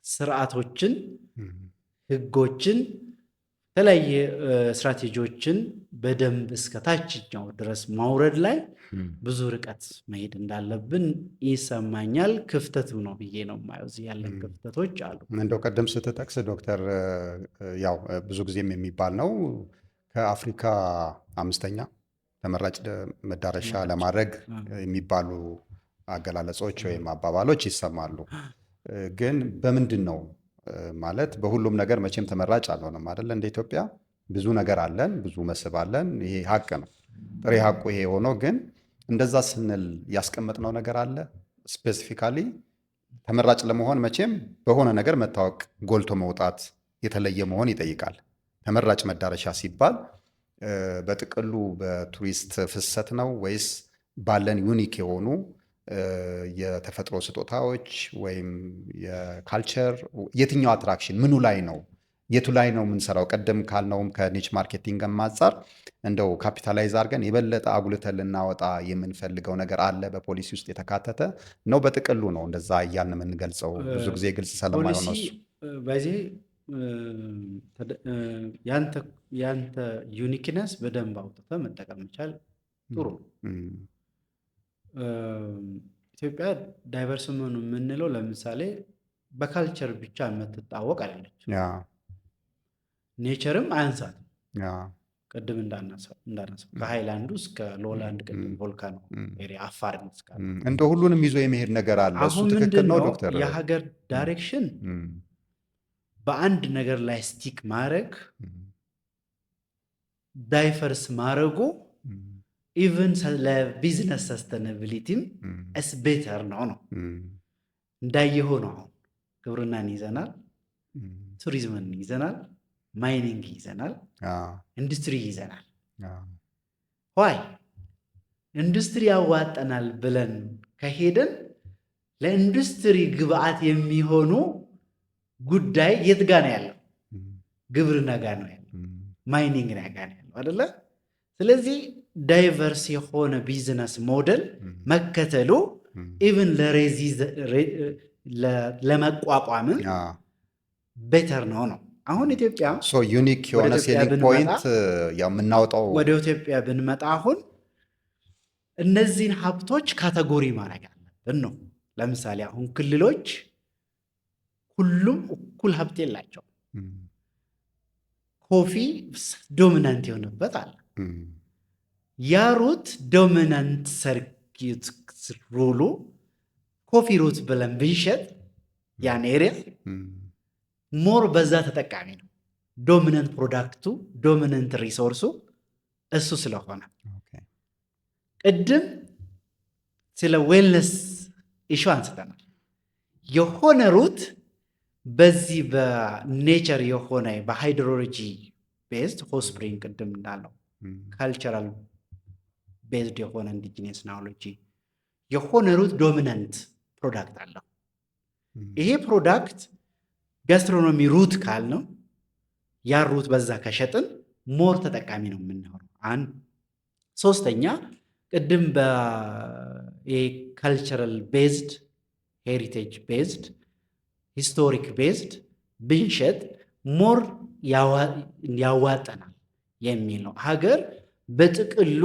ስርዓቶችን፣ ህጎችን፣ የተለያየ ስትራቴጂዎችን በደንብ እስከ ታችኛው ድረስ ማውረድ ላይ ብዙ ርቀት መሄድ እንዳለብን ይሰማኛል። ክፍተቱ ነው ብዬ ነው የማየው። እዚህ ያለን ክፍተቶች አሉ። እንደው ቀደም ስትጠቅስ ዶክተር ያው ብዙ ጊዜም የሚባል ነው ከአፍሪካ 5ኛ ተመራጭ መዳረሻ ለማድረግ የሚባሉ አገላለጾች ወይም አባባሎች ይሰማሉ። ግን በምንድን ነው ማለት በሁሉም ነገር መቼም ተመራጭ አልሆነም አይደለ? እንደ ኢትዮጵያ ብዙ ነገር አለን፣ ብዙ መስህብ አለን። ይሄ ሀቅ ነው። ጥሬ ሀቁ ይሄ ሆኖ ግን እንደዛ ስንል ያስቀመጥነው ነገር አለ። ስፔሲፊካሊ ተመራጭ ለመሆን መቼም በሆነ ነገር መታወቅ፣ ጎልቶ መውጣት፣ የተለየ መሆን ይጠይቃል። ተመራጭ መዳረሻ ሲባል በጥቅሉ በቱሪስት ፍሰት ነው ወይስ ባለን ዩኒክ የሆኑ የተፈጥሮ ስጦታዎች ወይም የካልቸር የትኛው አትራክሽን ምኑ ላይ ነው የቱ ላይ ነው የምንሰራው? ቀደም ካልነውም ከኒች ማርኬቲንግ አንጻር እንደው ካፒታላይዝ አድርገን የበለጠ አጉልተን ልናወጣ የምንፈልገው ነገር አለ በፖሊሲ ውስጥ የተካተተ ነው? በጥቅሉ ነው እንደዛ እያልን የምንገልጸው? ብዙ ጊዜ ግልጽ ስለማይሆን ነው እሱ። በዚህ ያንተ ዩኒክነስ በደንብ አውጥተህ መጠቀም መቻል ጥሩ ነው። ኢትዮጵያ ዳይቨርስ መሆኑ የምንለው ለምሳሌ በካልቸር ብቻ የምትታወቅ አይደለች። ኔቸርም አያንሳትም። ያ ቅድም እንዳነሳው ከሃይላንዱ እስከ ሎላንድ ቅድም ቮልካኖ ኤሪያ አፋር እስካለ እንደ ሁሉንም ይዞ የመሄድ ነገር አለ። እሱ አሁን ትክክል ምንድን ነው ነው ዶክተር? የሀገር ዳይሬክሽን በአንድ ነገር ላይ ስቲክ ማድረግ ዳይቨርስ ማድረጉ ኢቨን ለቢዝነስ ሰስተናቢሊቲም እስ ቤተር ነው እንዳየሆ ነው። አሁን ግብርናን ይዘናል፣ ቱሪዝምን ይዘናል፣ ማይኒንግ ይዘናል፣ ኢንዱስትሪ ይዘናል። ዋይ ኢንዱስትሪ ያዋጠናል ብለን ከሄደን ለኢንዱስትሪ ግብአት የሚሆኑ ጉዳይ የት ጋ ነው ያለው? ግብርና ጋ ነው ያለው፣ ማይኒንግ ጋ ነው ያለው አይደለ? ስለዚህ ዳይቨርስ የሆነ ቢዝነስ ሞዴል መከተሉ ኢቭን ለመቋቋምን ቤተር ነው። አሁን ኢትዮጵያ ዩኒክ የሆነ ሴሊንግ ፖይንት የምናወጣው ወደ ኢትዮጵያ ብንመጣ አሁን እነዚህን ሀብቶች ካቴጎሪ ማድረግ አለብን ነው። ለምሳሌ አሁን ክልሎች ሁሉም እኩል ሀብት የላቸው። ኮፊ ዶሚናንት የሆነበት አለ። ያ ሩት ዶሚናንት ሰርኪት ሩሉ ኮፊ ሩት ብለን ብንሸጥ ያን ኤሪያ ሞር በዛ ተጠቃሚ ነው። ዶሚናንት ፕሮዳክቱ ዶሚናንት ሪሶርሱ እሱ ስለሆነ ቅድም ስለ ዌልነስ ኢሹ አንስተናል። የሆነ ሩት በዚህ በኔቸር የሆነ በሃይድሮሎጂ ቤዝድ ሆስፕሪንግ ቅድም እንዳለው ካልቸራል ቤዝድ የሆነ ኢንዲጂነስ ናውሎጂ የሆነ ሩት ዶሚናንት ፕሮዳክት አለው። ይሄ ፕሮዳክት ጋስትሮኖሚ ሩት ካልነው ያ ሩት በዛ ከሸጥን ሞር ተጠቃሚ ነው የምንሆነው። አንድ ሶስተኛ ቅድም በካልቸራል ቤዝድ ሄሪቴጅ ቤዝድ ሂስቶሪክ ቤዝድ ብንሸጥ ሞር ያዋጠናል የሚል ነው። ሀገር በጥቅሉ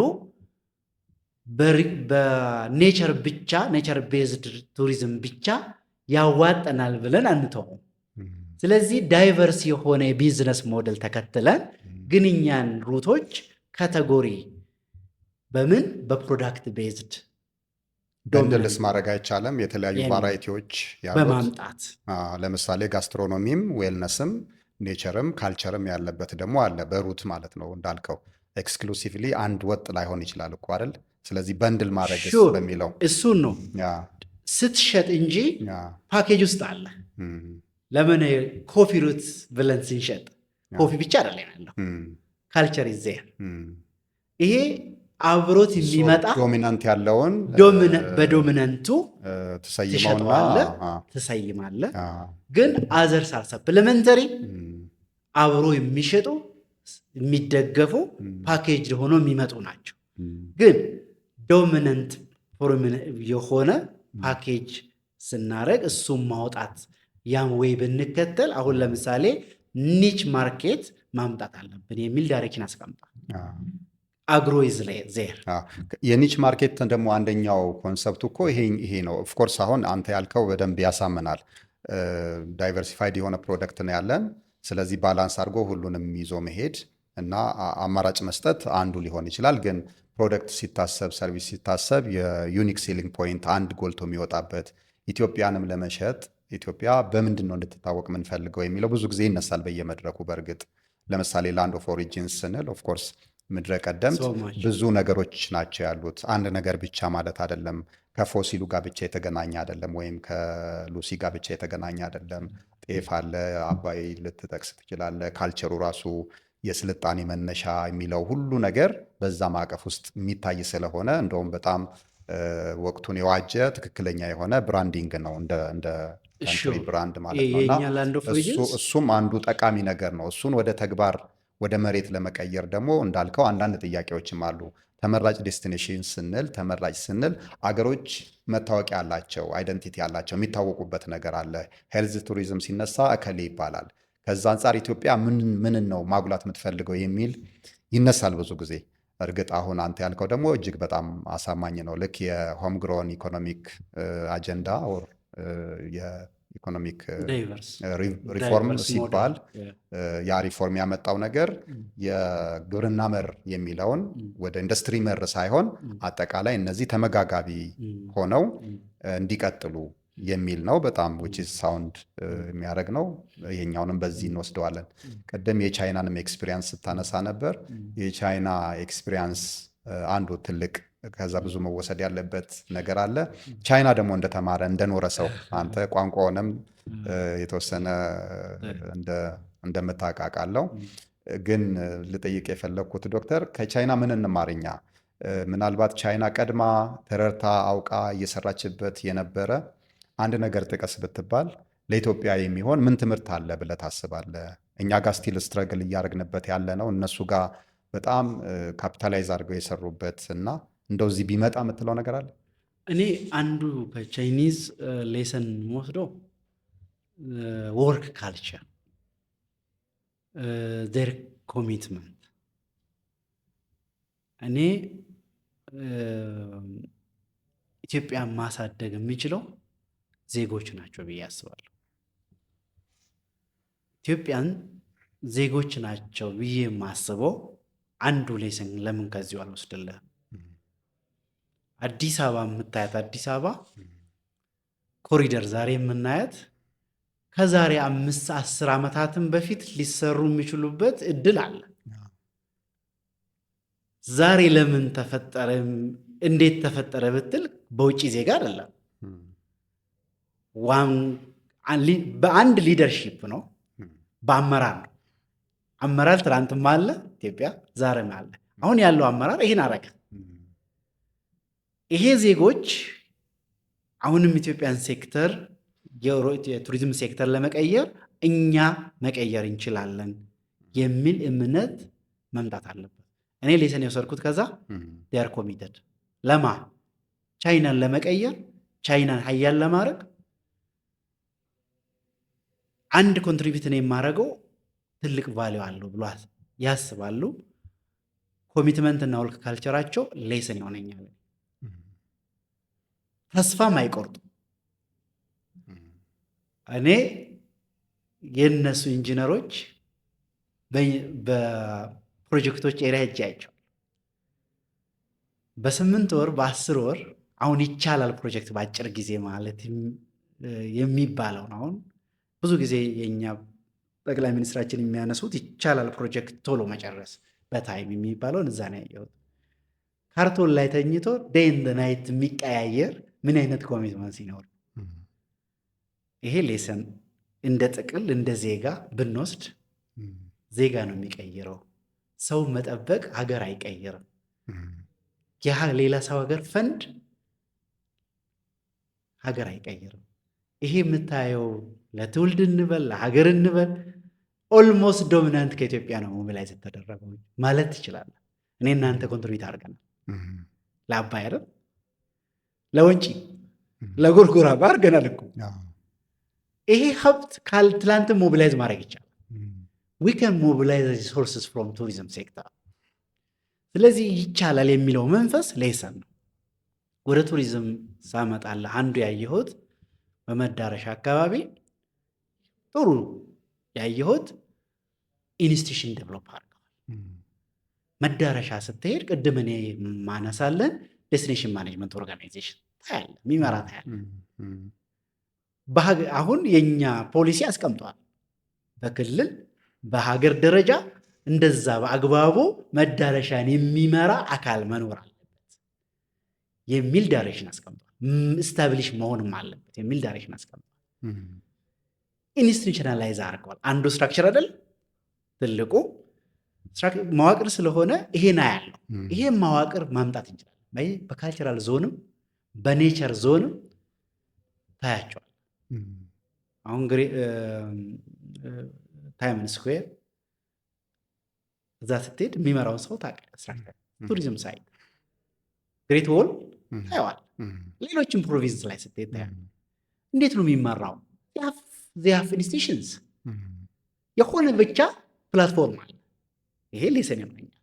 በኔቸር ብቻ ኔቸር ቤዝድ ቱሪዝም ብቻ ያዋጠናል ብለን አንተውም። ስለዚህ ዳይቨርስ የሆነ የቢዝነስ ሞዴል ተከትለን ግን እኛን ሩቶች ካቴጎሪ በምን በፕሮዳክት ቤዝድ በንድልስ ማድረግ አይቻልም። የተለያዩ ቫራይቲዎች በማምጣት ለምሳሌ ጋስትሮኖሚም ዌልነስም ኔቸርም ካልቸርም ያለበት ደግሞ አለ በሩት ማለት ነው። እንዳልከው ኤክስክሉሲቭሊ አንድ ወጥ ላይሆን ይችላል እኮ አይደል? ስለዚህ በንድል ማድረግ በሚለው እሱን ነው ስትሸጥ እንጂ ፓኬጅ ውስጥ አለ። ለምን ኮፊ ሩት ብለን ስንሸጥ ኮፊ ብቻ አይደለም ያለው፣ ካልቸር ይዘያል። ይሄ አብሮት የሚመጣ ዶሚናንት ያለውን በዶሚናንቱ ትሰይማለ። ግን አዘር ሰፕሊመንተሪ አብሮ የሚሸጡ የሚደገፉ ፓኬጅ ሆኖ የሚመጡ ናቸው። ግን ዶሚናንት የሆነ ፓኬጅ ስናደርግ እሱም ማውጣት ያም ወይ ብንከተል አሁን ለምሳሌ ኒች ማርኬት ማምጣት አለብን የሚል ዳይሬክሽን አስቀምጧል። አግሮ ኢዝ ዜር የኒች ማርኬት ደግሞ አንደኛው ኮንሰፕቱ እኮ ይሄ ነው። ኦፍኮርስ አሁን አንተ ያልከው በደንብ ያሳምናል። ዳይቨርሲፋይድ የሆነ ፕሮደክት ነው ያለን። ስለዚህ ባላንስ አድርጎ ሁሉንም ይዞ መሄድ እና አማራጭ መስጠት አንዱ ሊሆን ይችላል። ግን ፕሮደክት ሲታሰብ፣ ሰርቪስ ሲታሰብ የዩኒክ ሴሊንግ ፖይንት አንድ ጎልቶ የሚወጣበት ኢትዮጵያንም ለመሸጥ ኢትዮጵያ በምንድን ነው እንድትታወቅ የምንፈልገው የሚለው ብዙ ጊዜ ይነሳል በየመድረኩ። በእርግጥ ለምሳሌ ላንድ ኦፍ ኦሪጂንስ ስንል ኦፍኮርስ ምድረ ቀደምት ብዙ ነገሮች ናቸው ያሉት። አንድ ነገር ብቻ ማለት አይደለም። ከፎሲሉ ጋር ብቻ የተገናኘ አይደለም፣ ወይም ከሉሲ ጋር ብቻ የተገናኘ አይደለም። ጤፍ አለ፣ አባይ ልትጠቅስ ትችላለ። ካልቸሩ ራሱ የስልጣኔ መነሻ የሚለው ሁሉ ነገር በዛ ማዕቀፍ ውስጥ የሚታይ ስለሆነ እንደውም በጣም ወቅቱን የዋጀ ትክክለኛ የሆነ ብራንዲንግ ነው እንደ ካንትሪ ብራንድ ማለት ነውና እሱም አንዱ ጠቃሚ ነገር ነው። እሱን ወደ ተግባር ወደ መሬት ለመቀየር ደግሞ እንዳልከው አንዳንድ ጥያቄዎችም አሉ። ተመራጭ ዴስቲኔሽን ስንል ተመራጭ ስንል አገሮች መታወቂያ አላቸው፣ አይደንቲቲ አላቸው፣ የሚታወቁበት ነገር አለ። ሄልዝ ቱሪዝም ሲነሳ እከሌ ይባላል። ከዛ አንጻር ኢትዮጵያ ምንን ነው ማጉላት የምትፈልገው የሚል ይነሳል ብዙ ጊዜ። እርግጥ አሁን አንተ ያልከው ደግሞ እጅግ በጣም አሳማኝ ነው። ልክ የሆም ግሮን ኢኮኖሚክ አጀንዳ ኢኮኖሚክ ዳይቨርስ ሪፎርም ዳይቨርስ ሲባል ሞዴል ያ ሪፎርም ያመጣው ነገር የግብርና መር የሚለውን ወደ ኢንዱስትሪ መር ሳይሆን አጠቃላይ እነዚህ ተመጋጋቢ ሆነው እንዲቀጥሉ የሚል ነው። በጣም which is sound የሚያደርግ ነው። ይሄኛውንም በዚህ እንወስደዋለን። ቀደም የቻይናንም ኤክስፒሪየንስ ስታነሳ ነበር። የቻይና ኤክስፒሪየንስ አንዱ ትልቅ ከዛ ብዙ መወሰድ ያለበት ነገር አለ። ቻይና ደግሞ እንደተማረ እንደኖረ ሰው አንተ ቋንቋውንም የተወሰነ እንደምታውቃለው፣ ግን ልጠይቅ የፈለግኩት ዶክተር ከቻይና ምን እንማርኛ? ምናልባት ቻይና ቀድማ ተረድታ አውቃ እየሰራችበት የነበረ አንድ ነገር ጥቀስ ብትባል ለኢትዮጵያ የሚሆን ምን ትምህርት አለ ብለህ ታስባለህ? እኛ ጋር ስቲል ስትረግል እያደረግንበት ያለ ነው። እነሱ ጋር በጣም ካፒታላይዝ አድርገው የሰሩበት እና እንደው እዚህ ቢመጣ የምትለው ነገር አለ? እኔ አንዱ ከቻይኒዝ ሌሰን ወስደው ወርክ ካልቸር ዜር ኮሚትመንት እኔ ኢትዮጵያን ማሳደግ የሚችለው ዜጎች ናቸው ብዬ አስባለሁ። ኢትዮጵያን ዜጎች ናቸው ብዬ የማስበው አንዱ ሌሰን ለምን ከዚሁ አልወስድልህም? አዲስ አበባ የምታያት አዲስ አበባ ኮሪደር ዛሬ የምናያት ከዛሬ 5-10 ዓመታትን በፊት ሊሰሩ የሚችሉበት እድል አለ። ዛሬ ለምን ተፈጠረ እንዴት ተፈጠረ ብትል በውጭ ዜጋ አይደለም፣ በአንድ ሊደርሺፕ ነው፣ በአመራር ነው። አመራር ትናንትም አለ ኢትዮጵያ፣ ዛሬም አለ። አሁን ያለው አመራር ይህን አረገ። ይሄ ዜጎች አሁንም ኢትዮጵያን ሴክተር የቱሪዝም ሴክተር ለመቀየር እኛ መቀየር እንችላለን የሚል እምነት መምጣት አለበት። እኔ ሌሰን የወሰድኩት ከዛ ዴር ኮሚትድ ለማ ቻይናን ለመቀየር ቻይናን ሀያል ለማድረግ አንድ ኮንትሪቢዩትን የማደርገው ትልቅ ቫሊዩ አለው ብሎ ያስባሉ። ኮሚትመንት እና ወርክ ካልቸራቸው ሌሰን ይሆነኛል። ተስፋም አይቆርጡ። እኔ የነሱ ኢንጂነሮች በፕሮጀክቶች ኤሪያ ሄጄ አይቼዋለሁ። በ8 ወር በ10 ወር አሁን ይቻላል ፕሮጀክት በአጭር ጊዜ ማለት የሚባለው ነው። አሁን ብዙ ጊዜ የኛ ጠቅላይ ሚኒስትራችን የሚያነሱት ይቻላል ፕሮጀክት ቶሎ መጨረስ በታይም የሚባለውን እዛ ነው ያየሁት። ካርቶን ላይ ተኝቶ ዴይ ኤንድ ናይት የሚቀያየር ምን አይነት ኮሚትመንት ሲኖር ይሄ ሌሰን እንደ ጥቅል እንደ ዜጋ ብንወስድ ዜጋ ነው የሚቀይረው። ሰው መጠበቅ ሀገር አይቀይርም። ሌላ ሰው ሀገር ፈንድ ሀገር አይቀይርም። ይሄ የምታየው ለትውልድ እንበል ለሀገር እንበል ኦልሞስት ዶሚናንት ከኢትዮጵያ ነው ሞቢላይዝ የተደረገው ማለት ትችላለህ። እኔ እናንተ ኮንትሪቢዩት አድርገናል። ለአባይ አይደል፣ ለወንጪ፣ ለጎርጎራ አድርገናል እኮ። ይሄ ሀብት ትላንትን ሞቢላይዝ ማድረግ ይቻላል። ዊ ካን ሞቢላይዝ ሪሶርስስ ፍሮም ቱሪዝም ሴክተር። ስለዚህ ይቻላል የሚለው መንፈስ ሌሰን ነው። ወደ ቱሪዝም ሳመጣለህ አንዱ ያየሁት በመዳረሻ አካባቢ ጥሩ ያየሁት ኢንስቲትዩሽን ዴቨሎፕ አድርገዋል። መዳረሻ ስትሄድ ቅድም እኔ ማነሳለን ዴስቲኔሽን ማኔጅመንት ኦርጋናይዜሽን ታያለህ፣ የሚመራ ታያለህ። አሁን የኛ ፖሊሲ አስቀምጧል። በክልል በሀገር ደረጃ እንደዛ በአግባቡ መዳረሻን የሚመራ አካል መኖር አለበት የሚል ዳይሬክሽን አስቀምጧል። ስታብሊሽ መሆንም አለበት የሚል ዳይሬክሽን አስቀምጧል። ኢንስቲቱሽናላይዝ አድርገዋል። አንዱ ስትራክቸር አይደል ትልቁ መዋቅር ስለሆነ ይሄን ያለው ይሄ መዋቅር ማምጣት እንችላለን። በካልቸራል ዞንም በኔቸር ዞንም ታያቸዋል። አሁን ታይምን ስኩዌር እዛ ስትሄድ የሚመራውን ሰው ታውቃለህ። ቱሪዝም ሳይት ግሬት ዎል ታየዋል። ሌሎችም ፕሮቪንስ ላይ ስትሄድ ታያለህ። እንዴት ነው የሚመራው? ዚያፍ ኢንስቲቱሽንስ የሆነ ብቻ ፕላትፎርም አለ። ይሄ ሌሰን ይሆነኛል።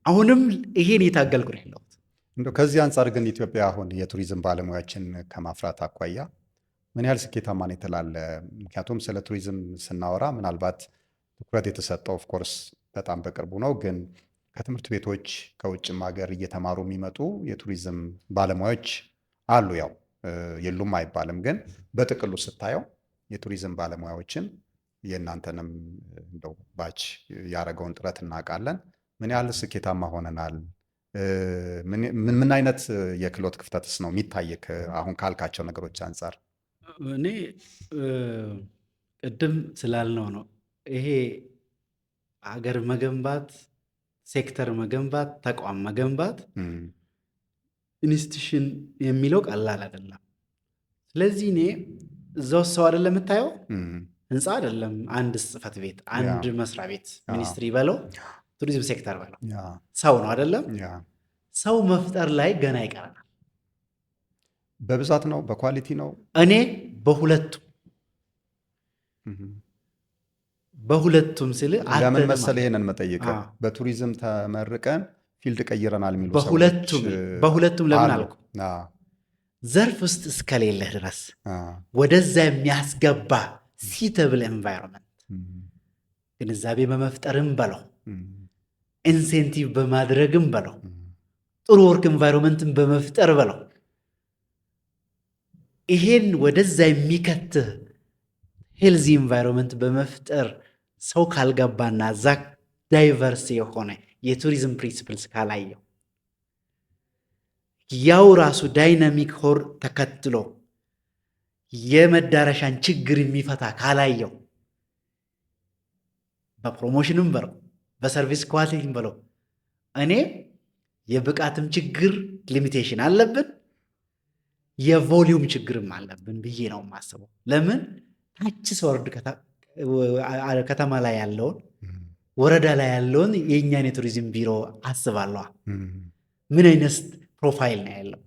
አሁንም ይሄን የታገልኩ ነው ያለሁት። እንደው ከዚህ አንጻር ግን ኢትዮጵያ አሁን የቱሪዝም ባለሙያዎችን ከማፍራት አኳያ ምን ያህል ስኬታማ ነው ትላለህ? ምክንያቱም ስለ ቱሪዝም ስናወራ ምናልባት ትኩረት የተሰጠው ኦፍኮርስ በጣም በቅርቡ ነው፣ ግን ከትምህርት ቤቶች ከውጭም ሀገር እየተማሩ የሚመጡ የቱሪዝም ባለሙያዎች አሉ። ያው የሉም አይባልም፣ ግን በጥቅሉ ስታየው የቱሪዝም ባለሙያዎችን የእናንተንም እንደው ባች ያደረገውን ጥረት እናውቃለን። ምን ያህል ስኬታማ ሆነናል? ምን አይነት የክህሎት ክፍተትስ ነው የሚታየክ አሁን ካልካቸው ነገሮች አንጻር? እኔ ቅድም ስላልነው ነው ይሄ ሀገር መገንባት፣ ሴክተር መገንባት፣ ተቋም መገንባት ኢንስቲትዩሽን የሚለው ቀላል አይደለም። ስለዚህ እኔ እዛው ሰው አይደለም የምታየው፣ ህንፃ አይደለም፣ አንድ ጽህፈት ቤት፣ አንድ መስሪያ ቤት፣ ሚኒስትሪ በለው ቱሪዝም ሴክተር በለው ሰው ነው አይደለም። ሰው መፍጠር ላይ ገና ይቀረናል። በብዛት ነው በኳሊቲ ነው? እኔ በሁለቱም ስል ለምን መሰለህ ይሄንን መጠየቅህ፣ በቱሪዝም ተመርቀን ፊልድ ቀይረናል የሚሉ በሁለቱም ለምን አልኩ? ዘርፍ ውስጥ እስከሌለህ ድረስ ወደዛ የሚያስገባ ሲተብል ኤንቫይሮንመንት ግንዛቤ በመፍጠርም በለው ኢንሴንቲቭ በማድረግም በለው ጥሩ ወርክ ኤንቫይሮንመንትን በመፍጠር በለው ይሄን ወደዛ የሚከትህ ሄልዚ ኤንቫይሮንመንት በመፍጠር ሰው ካልገባና እዛ ዳይቨርስ የሆነ የቱሪዝም ፕሪንሲፕልስ ካላየው ያው ራሱ ዳይናሚክ ሆር ተከትሎ የመዳረሻን ችግር የሚፈታ ካላየው በፕሮሞሽንም በለው በሰርቪስ ኳሊቲም በለው እኔ የብቃትም ችግር ሊሚቴሽን አለብን፣ የቮሊዩም ችግርም አለብን ብዬ ነው የማስበው። ለምን ታች ስወርድ ከተማ ላይ ያለውን ወረዳ ላይ ያለውን የእኛን የቱሪዝም ቢሮ አስባለሁ። ምን አይነት ፕሮፋይል ነው ያለው?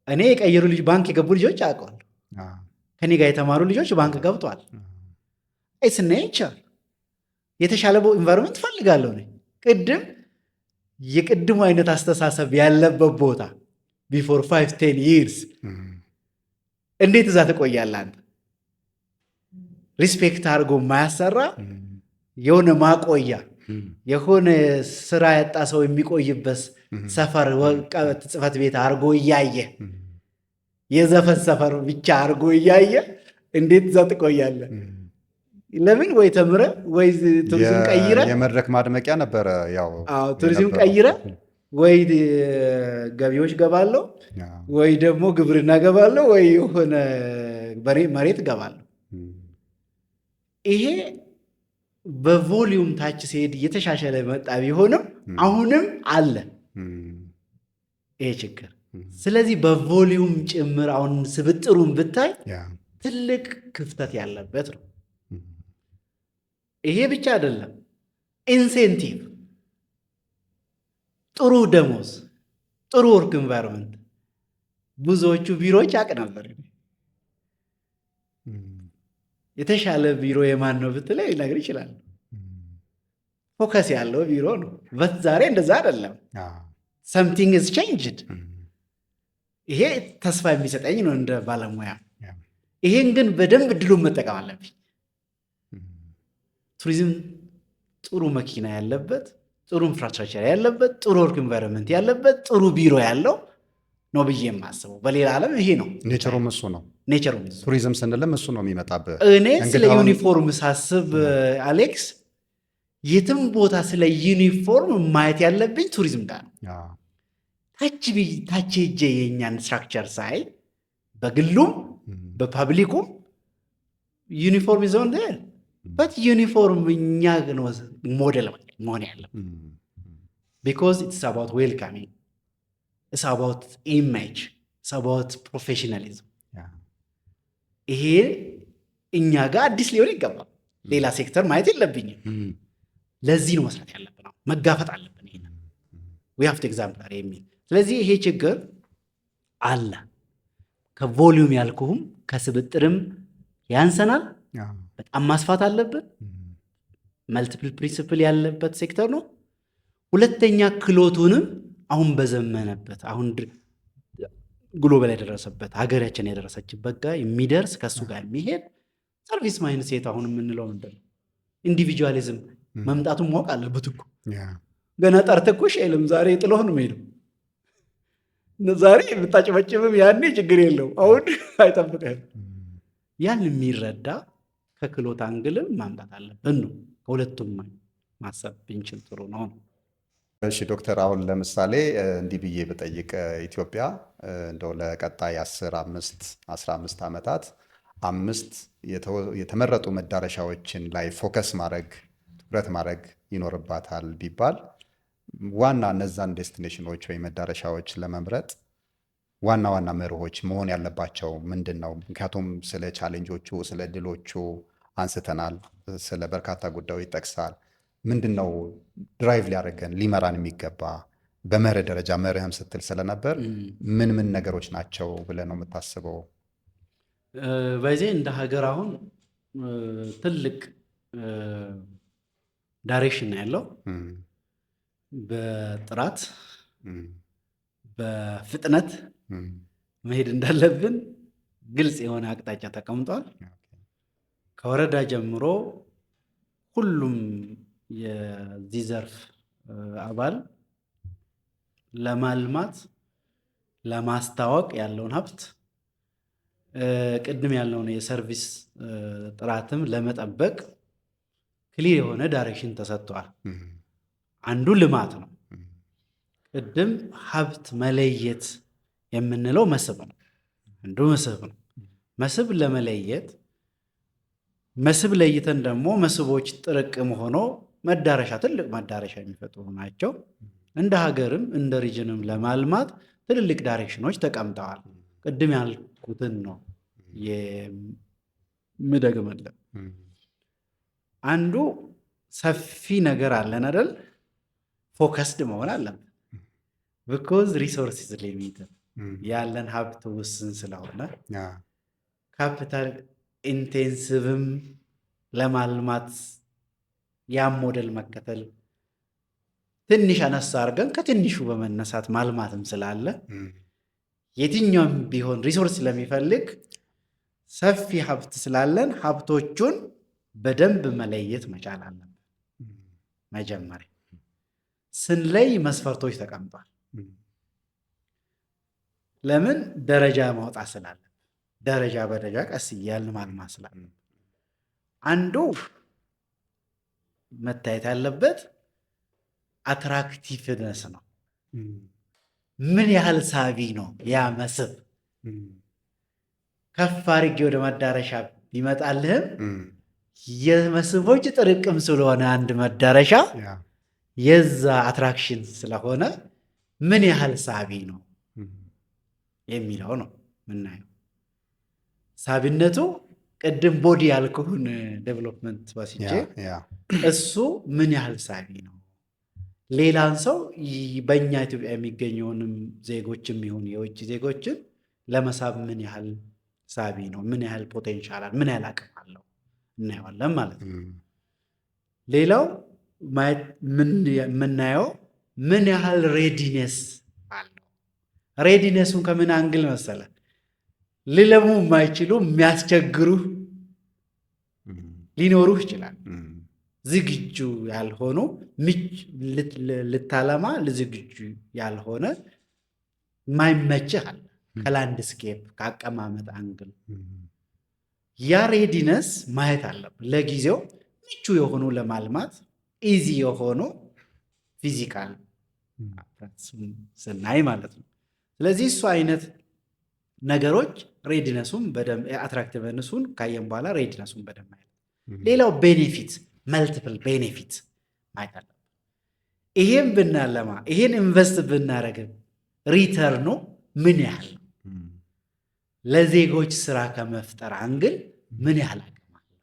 እኔ የቀየሩ ልጅ ባንክ የገቡ ልጆች አውቀዋለሁ። ከኔ ጋር የተማሩ ልጆች ባንክ ገብተዋል። ስና ይቻል የተሻለ ኢንቫይሮንመንት ፈልጋለሁ። ቅድም የቅድሙ አይነት አስተሳሰብ ያለበት ቦታ ቢፎር 5-10 ይርስ እንዴት እዛ ትቆያለህ አንተ? ሪስፔክት አድርጎ ማያሰራ የሆነ ማቆያ የሆነ ስራ ያጣ ሰው የሚቆይበት ሰፈር ጽህፈት ቤት አድርጎ እያየ የዘፈን ሰፈር ብቻ አድርጎ እያየ እንዴት እዛ ትቆያለህ? ለምን? ወይ ተምረ ወይ ቱሪዝም ቀይረ የመድረክ ማድመቂያ ነበረ። ያው ቱሪዝም ቀይረ ወይ ገቢዎች ገባለሁ ወይ ደግሞ ግብርና ገባለሁ ወይ የሆነ መሬት ገባለሁ። ይሄ በቮሊዩም ታች ሲሄድ እየተሻሻለ መጣ ቢሆንም አሁንም አለ ይሄ ችግር። ስለዚህ በቮሊዩም ጭምር አሁን ስብጥሩን ብታይ ትልቅ ክፍተት ያለበት ነው። ይሄ ብቻ አይደለም፣ ኢንሴንቲቭ፣ ጥሩ ደሞዝ፣ ጥሩ ወርክ ኤንቫይሮንመንት ብዙዎቹ ቢሮዎች አቅ ነበር። የተሻለ ቢሮ የማን ነው ብትለኝ ሊነግር ይችላል። ፎከስ ያለው ቢሮ ነው። ዛሬ እንደዛ አይደለም። ሰምቲንግ ኢዝ ቼንጅድ። ይሄ ተስፋ የሚሰጠኝ ነው እንደ ባለሙያ። ይሄን ግን በደንብ እድሉን መጠቀም አለብኝ። ቱሪዝም ጥሩ መኪና ያለበት፣ ጥሩ ኢንፍራስትራክቸር ያለበት፣ ጥሩ ወርክ ኤንቫይሮንመንት ያለበት፣ ጥሩ ቢሮ ያለው ነው ብዬ የማስበው። በሌላ ዓለም ይሄ ነው ኔቸሩም፣ እሱ ነው ኔቸሩም። ቱሪዝም ስንልም እሱ ነው የሚመጣብህ። እኔ ስለ ዩኒፎርም ሳስብ አሌክስ፣ የትም ቦታ ስለ ዩኒፎርም ማየት ያለብኝ ቱሪዝም ጋር ነው። ታች ሄጄ የእኛን ስትራክቸር ሳይ በግሉም በፓብሊኩም ዩኒፎርም ይዘውን በት ዩኒፎርም እኛ ነው ሞዴል መሆን ያለብን። ቢኮዝ ኢትስ አባውት ዌልካሚንግ፣ ኢትስ አባውት ኢሜጅ፣ ኢትስ አባውት ፕሮፌሽናሊዝም። ይሄ እኛ ጋር አዲስ ሊሆን ይገባል። ሌላ ሴክተር ማየት የለብኝም። ለዚህ ነው መስራት ያለብን፣ መጋፈጥ አለብን። ይሄ ዊ ሃቭ ቱ ኤግዛምፕላሪ የሚል ስለዚህ ይሄ ችግር አለ። ከቮሊዩም ያልኩህም ከስብጥርም ያንሰናል። በጣም ማስፋት አለብን። መልቲፕል ፕሪንሲፕል ያለበት ሴክተር ነው። ሁለተኛ ክሎቱንም አሁን በዘመነበት አሁን ግሎባል የደረሰበት ሀገራችን የደረሰችበት ጋር የሚደርስ ከሱ ጋር የሚሄድ ሰርቪስ ማይንድ ሴት አሁን የምንለው ምንድን ነው? ኢንዲቪጁዋሊዝም መምጣቱን ማወቅ አለበት እኮ። ገና ጠርተህ እኮ አይልም ዛሬ ጥሎህ ነው የምሄደው። ዛሬ የምታጨበጭብም ያኔ ችግር የለው አሁን አይጠብቅህም። ያን የሚረዳ ከክሎት አንግልም ማምጣት አለብን ነው። ከሁለቱም ማሰብ ብንችል ጥሩ ነው። እሺ ዶክተር፣ አሁን ለምሳሌ እንዲህ ብዬ ብጠይቅ ኢትዮጵያ እንደው ለቀጣይ 15 ዓመታት 5 የተመረጡ መዳረሻዎችን ላይ ፎከስ ማድረግ ትኩረት ማድረግ ይኖርባታል ቢባል ዋና እነዛን ዴስቲኔሽኖች ወይ መዳረሻዎች ለመምረጥ ዋና ዋና መርሆች መሆን ያለባቸው ምንድን ነው? ምክንያቱም ስለ ቻሌንጆቹ ስለ ድሎቹ አንስተናል፣ ስለ በርካታ ጉዳዮች ይጠቅሳል። ምንድን ነው ድራይቭ ሊያደርገን ሊመራን የሚገባ በመርህ ደረጃ መርህም ስትል ስለነበር ምን ምን ነገሮች ናቸው ብለህ ነው የምታስበው? በዚህ እንደ ሀገር አሁን ትልቅ ዳይሬክሽን ያለው በጥራት በፍጥነት መሄድ እንዳለብን ግልጽ የሆነ አቅጣጫ ተቀምጧል። ከወረዳ ጀምሮ ሁሉም የዚህ ዘርፍ አባል ለማልማት ለማስታወቅ ያለውን ሀብት ቅድም ያለውን የሰርቪስ ጥራትም ለመጠበቅ ክሊር የሆነ ዳይሬክሽን ተሰጥቷል። አንዱ ልማት ነው። ቅድም ሀብት መለየት የምንለው መስህብ ነው። አንዱ መስህብ ነው። መስህብ ለመለየት መስህብ ለይተን ደግሞ መስህቦች ጥርቅም ሆኖ መዳረሻ ትልቅ መዳረሻ የሚፈጥሩ ናቸው። እንደ ሀገርም እንደ ሪጅንም ለማልማት ትልልቅ ዳይሬክሽኖች ተቀምጠዋል። ቅድም ያልኩትን ነው የምደግምልን። አንዱ ሰፊ ነገር አለን አይደል? ፎከስድ መሆን አለብን። ቢኮዝ ሪሶርስስ ሊሚትድ ያለን ሀብት ውስን ስለሆነ ካፒታል ኢንቴንሲቭም ለማልማት ያን ሞዴል መከተል ትንሽ አነሳ አድርገን ከትንሹ በመነሳት ማልማትም ስላለ የትኛውም ቢሆን ሪሶርስ ስለሚፈልግ ሰፊ ሀብት ስላለን ሀብቶቹን በደንብ መለየት መቻል አለብን። መጀመሪያ ስንለይ መስፈርቶች ተቀምጧል። ለምን ደረጃ ማውጣት ስላለ ደረጃ በደረጃ ቀስ እያልን ማልማት ስላለ አንዱ መታየት ያለበት አትራክቲቭነስ ነው። ምን ያህል ሳቢ ነው ያ መስህብ። ከፍ አድርጌ ወደ መዳረሻ ቢመጣልህም የመስህቦች ጥርቅም ስለሆነ አንድ መዳረሻ የዛ አትራክሽን ስለሆነ ምን ያህል ሳቢ ነው የሚለው ነው ምናየው። ሳቢነቱ ቅድም ቦዲ ያልኩህን ዴቨሎፕመንት ወስጄ እሱ ምን ያህል ሳቢ ነው ሌላን ሰው በእኛ ኢትዮጵያ የሚገኘውንም ዜጎችም ይሁን የውጭ ዜጎችን ለመሳብ ምን ያህል ሳቢ ነው፣ ምን ያህል ፖቴንሻል አለ፣ ምን ያህል አቅም አለው እናየዋለን ማለት ነው። ሌላው የምናየው ምን ያህል ሬዲነስ አለው። ሬዲነሱን ከምን አንግል መሰለ? ሊለሙ የማይችሉ የሚያስቸግሩ ሊኖሩህ ይችላል። ዝግጁ ያልሆኑ ልታለማ ዝግጁ ያልሆነ ማይመችህ አለ። ከላንድስኬፕ ከአቀማመጥ አንግል ያ ሬዲነስ ማየት አለብን። ለጊዜው ምቹ የሆኑ ለማልማት ኢዚ የሆኑ ፊዚካል ስናይ ማለት ነው። ስለዚህ እሱ አይነት ነገሮች ሬዲነሱን በደንብ አትራክቲቭነሱን ካየን በኋላ ሬዲነሱን በደንብ ማየት። ሌላው ቤኔፊት መልቲፕል ቤኔፊት ማየት አለብን። ይሄን ብናለማ ይሄን ኢንቨስት ብናደርግ ሪተርኑ ምን ያህል ነው? ለዜጎች ስራ ከመፍጠር አንግል ምን ያህል አቅም አለው?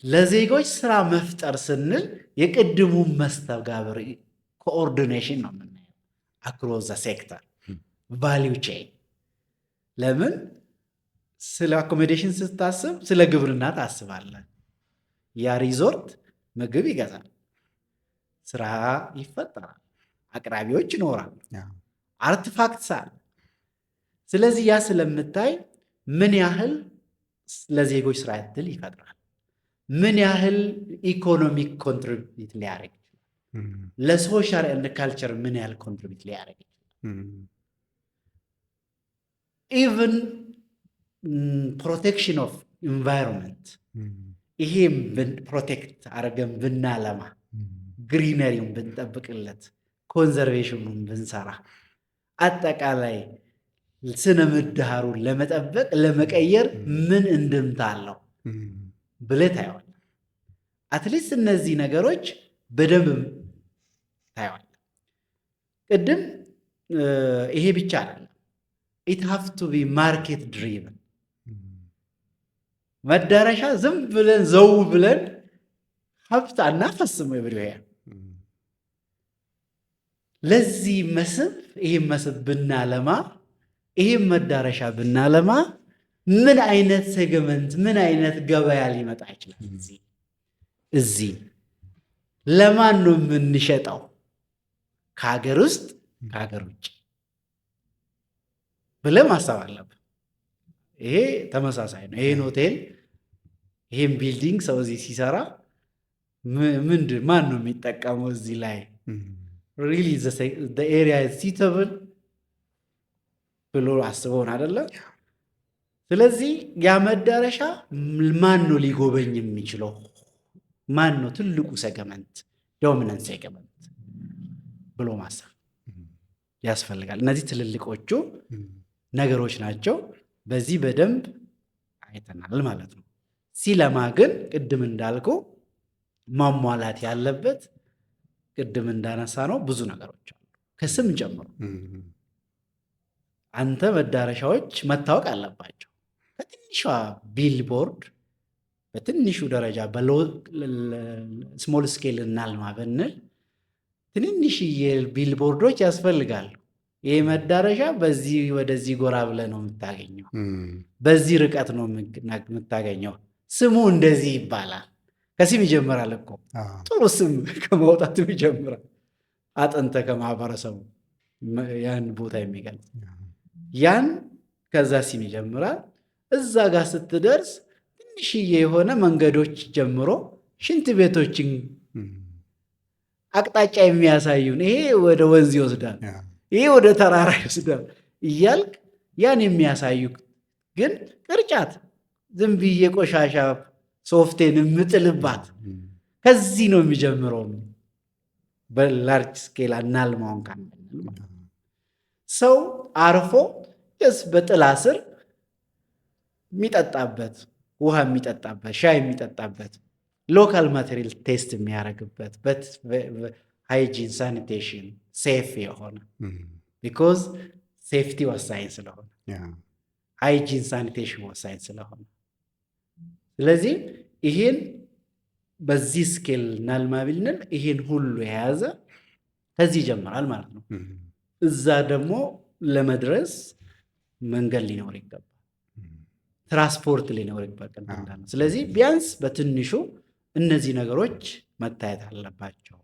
ለዜጎች ስራ መፍጠር ስንል የቅድሙን መስተጋብር ኮኦርዲኔሽን ነው የምናየው አክሮስ ዘ ሴክተር ቫሊዩ ቼን። ለምን ስለ አኮሞዴሽን ስታስብ ስለ ግብርና ታስባለህ። ያ ሪዞርት ምግብ ይገዛል፣ ስራ ይፈጠራል፣ አቅራቢዎች ይኖራሉ። አርቲፋክትስ አለ። ስለዚህ ያ ስለምታይ ምን ያህል ለዜጎች ስራ ዕድል ይፈጥራል፣ ምን ያህል ኢኮኖሚክ ኮንትሪቢዩት ሊያደርግ ይችላል፣ ለሶሻል ኤንድ ካልቸር ምን ያህል ኮንትሪቢዩት ሊያደርግ ይችላል። ኢቭን ፕሮቴክሽን ኦፍ ኢንቫይሮንመንት ይሄም ፕሮቴክት አድርገን ብናለማ፣ ግሪነሪውን ብንጠብቅለት፣ ኮንዘርቬሽኑን ብንሰራ፣ አጠቃላይ ስነ ምህዳሩን ለመጠበቅ ለመቀየር ምን እንድምታ አለው ብለህ ታየዋለህ። አትሊስት እነዚህ ነገሮች በደንብ ታየዋለህ። ቅድም ይሄ ብቻ አይደለም፣ ኢት ሃቭ ቱ ቢ ማርኬት ድሪቨን። መዳረሻ ዝም ብለን ዘው ብለን ሀብት አናፈስም። ኤቭሪዌር ለዚህ መስህብ ይሄን መስህብ ብናለማ፣ ይሄን መዳረሻ ብናለማ ምን አይነት ሴግመንት ምን አይነት ገበያ ሊመጣ ይችላል? እዚህ ለማን ነው የምንሸጠው? ከሀገር ውስጥ ከሀገር ውጭ ብለህ ማሰብ አለብህ። ይሄ ተመሳሳይ ነው። ይሄን ሆቴል ይሄን ቢልዲንግ ሰው እዚህ ሲሰራ ማን ነው የሚጠቀመው? እዚህ ላይ ሪሊ ዘ ኤሪያ ሲተብል ብሎ አስበውን አይደለም። ስለዚህ ያ መዳረሻ ማን ነው ሊጎበኝ የሚችለው? ማን ነው ትልቁ ሴግመንት፣ ዶሚናንት ሴግመንት ብሎ ማሰብ ያስፈልጋል። እነዚህ ትልልቆቹ ነገሮች ናቸው። በዚህ በደንብ አይተናል ማለት ነው። ሲለማ ግን ቅድም እንዳልኩ ማሟላት ያለበት ቅድም እንዳነሳ ነው ብዙ ነገሮች አሉ። ከስም ጀምሮ አንተ መዳረሻዎች መታወቅ አለባቸው። ከትንሿ ቢልቦርድ በትንሹ ደረጃ ስሞል ስኬል እናልማ ብንል ትንንሽዬ ቢልቦርዶች ያስፈልጋሉ። ይህ መዳረሻ በዚህ ወደዚህ ጎራ ብለህ ነው የምታገኘው፣ በዚህ ርቀት ነው የምታገኘው። ስሙ እንደዚህ ይባላል። ከስም ይጀምራል እኮ ጥሩ ስም ከማውጣቱ ይጀምራል። አጥንተ ከማህበረሰቡ ያን ቦታ የሚገልጽ ያን ከዛ ስም ይጀምራል። እዛ ጋር ስትደርስ ትንሽዬ የሆነ መንገዶች ጀምሮ ሽንት ቤቶችን አቅጣጫ የሚያሳዩን ይሄ ወደ ወንዝ ይወስዳል፣ ይሄ ወደ ተራራ ይወስዳል እያልክ ያን የሚያሳዩ ግን ቅርጫት ዝም ብዬ ቆሻሻ ሶፍቴን የምጥልባት ከዚህ ነው የሚጀምረው። በላርጅ ስኬል እናልማውን ካንል ሰው አርፎ ስ በጥላ ስር የሚጠጣበት ውሃ የሚጠጣበት ሻይ የሚጠጣበት ሎካል ማቴሪያል ቴስት የሚያደርግበት ሃይጂን ሳኒቴሽን ሴፍ የሆነ ቢኮዝ ሴፍቲ ወሳኝ ስለሆነ ሃይጂን ሳኒቴሽን ወሳኝ ስለሆነ ስለዚህ ይሄን በዚህ ስኬል እናልማ ቢልን ይሄን ሁሉ የያዘ ከዚህ ይጀምራል ማለት ነው። እዛ ደግሞ ለመድረስ መንገድ ሊኖር ይገባል፣ ትራንስፖርት ሊኖር ይገባል። ስለዚህ ቢያንስ በትንሹ እነዚህ ነገሮች መታየት አለባቸው።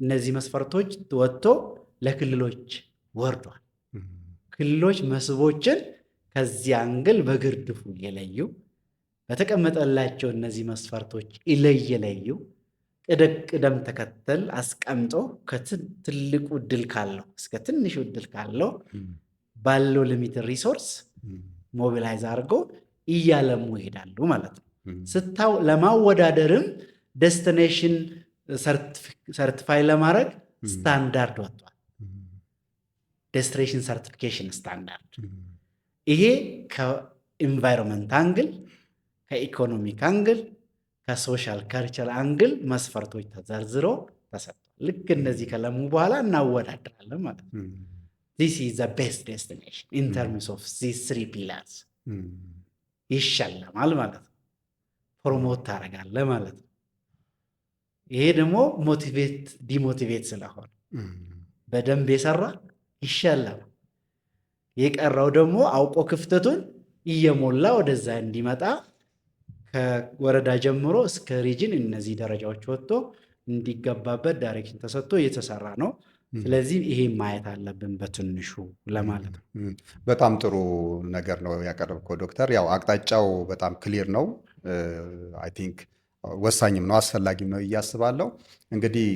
እነዚህ መስፈርቶች ወጥቶ ለክልሎች ወርዷል። ክልሎች መስህቦችን ከዚህ አንግል በግርድፉ የለዩ በተቀመጠላቸው እነዚህ መስፈርቶች የለዩ ቅደም ተከተል አስቀምጦ ከትልቁ እድል ካለው እስከ ትንሹ እድል ካለው ባለው ሊሚትድ ሪሶርስ ሞቢላይዝ አድርገው እያለሙ ይሄዳሉ ማለት ነው። ስታው ለማወዳደርም ዴስቲኔሽን ሰርቲፋይ ለማድረግ ስታንዳርድ ወጥቷል። ዴስቲኔሽን ሰርቲፊኬሽን ስታንዳርድ ይሄ ከኢንቫይሮንመንት አንግል፣ ከኢኮኖሚክ አንግል፣ ከሶሻል ካልቸር አንግል መስፈርቶች ተዘርዝረው ተሰጥቷል። ልክ እነዚህ ከለሙ በኋላ እናወዳድራለን ማለት ነው። this is the best destination in terms of these three pillars ይሻለማል ማለት ነው። ፕሮሞት ታደርጋለህ ማለት ነው። ይሄ ደግሞ ሞቲቬት ዲሞቲቬት ስለሆነ በደንብ የሰራ ይሻላል። የቀረው ደግሞ አውቆ ክፍተቱን እየሞላ ወደዛ እንዲመጣ ከወረዳ ጀምሮ እስከ ሪጅን እነዚህ ደረጃዎች ወጥቶ እንዲገባበት ዳይሬክሽን ተሰጥቶ እየተሰራ ነው። ስለዚህ ይሄ ማየት አለብን በትንሹ ለማለት ነው። በጣም ጥሩ ነገር ነው ያቀረብከው ዶክተር። ያው አቅጣጫው በጣም ክሊር ነው። አይ ቲንክ ወሳኝም ነው አስፈላጊም ነው እያስባለሁ። እንግዲህ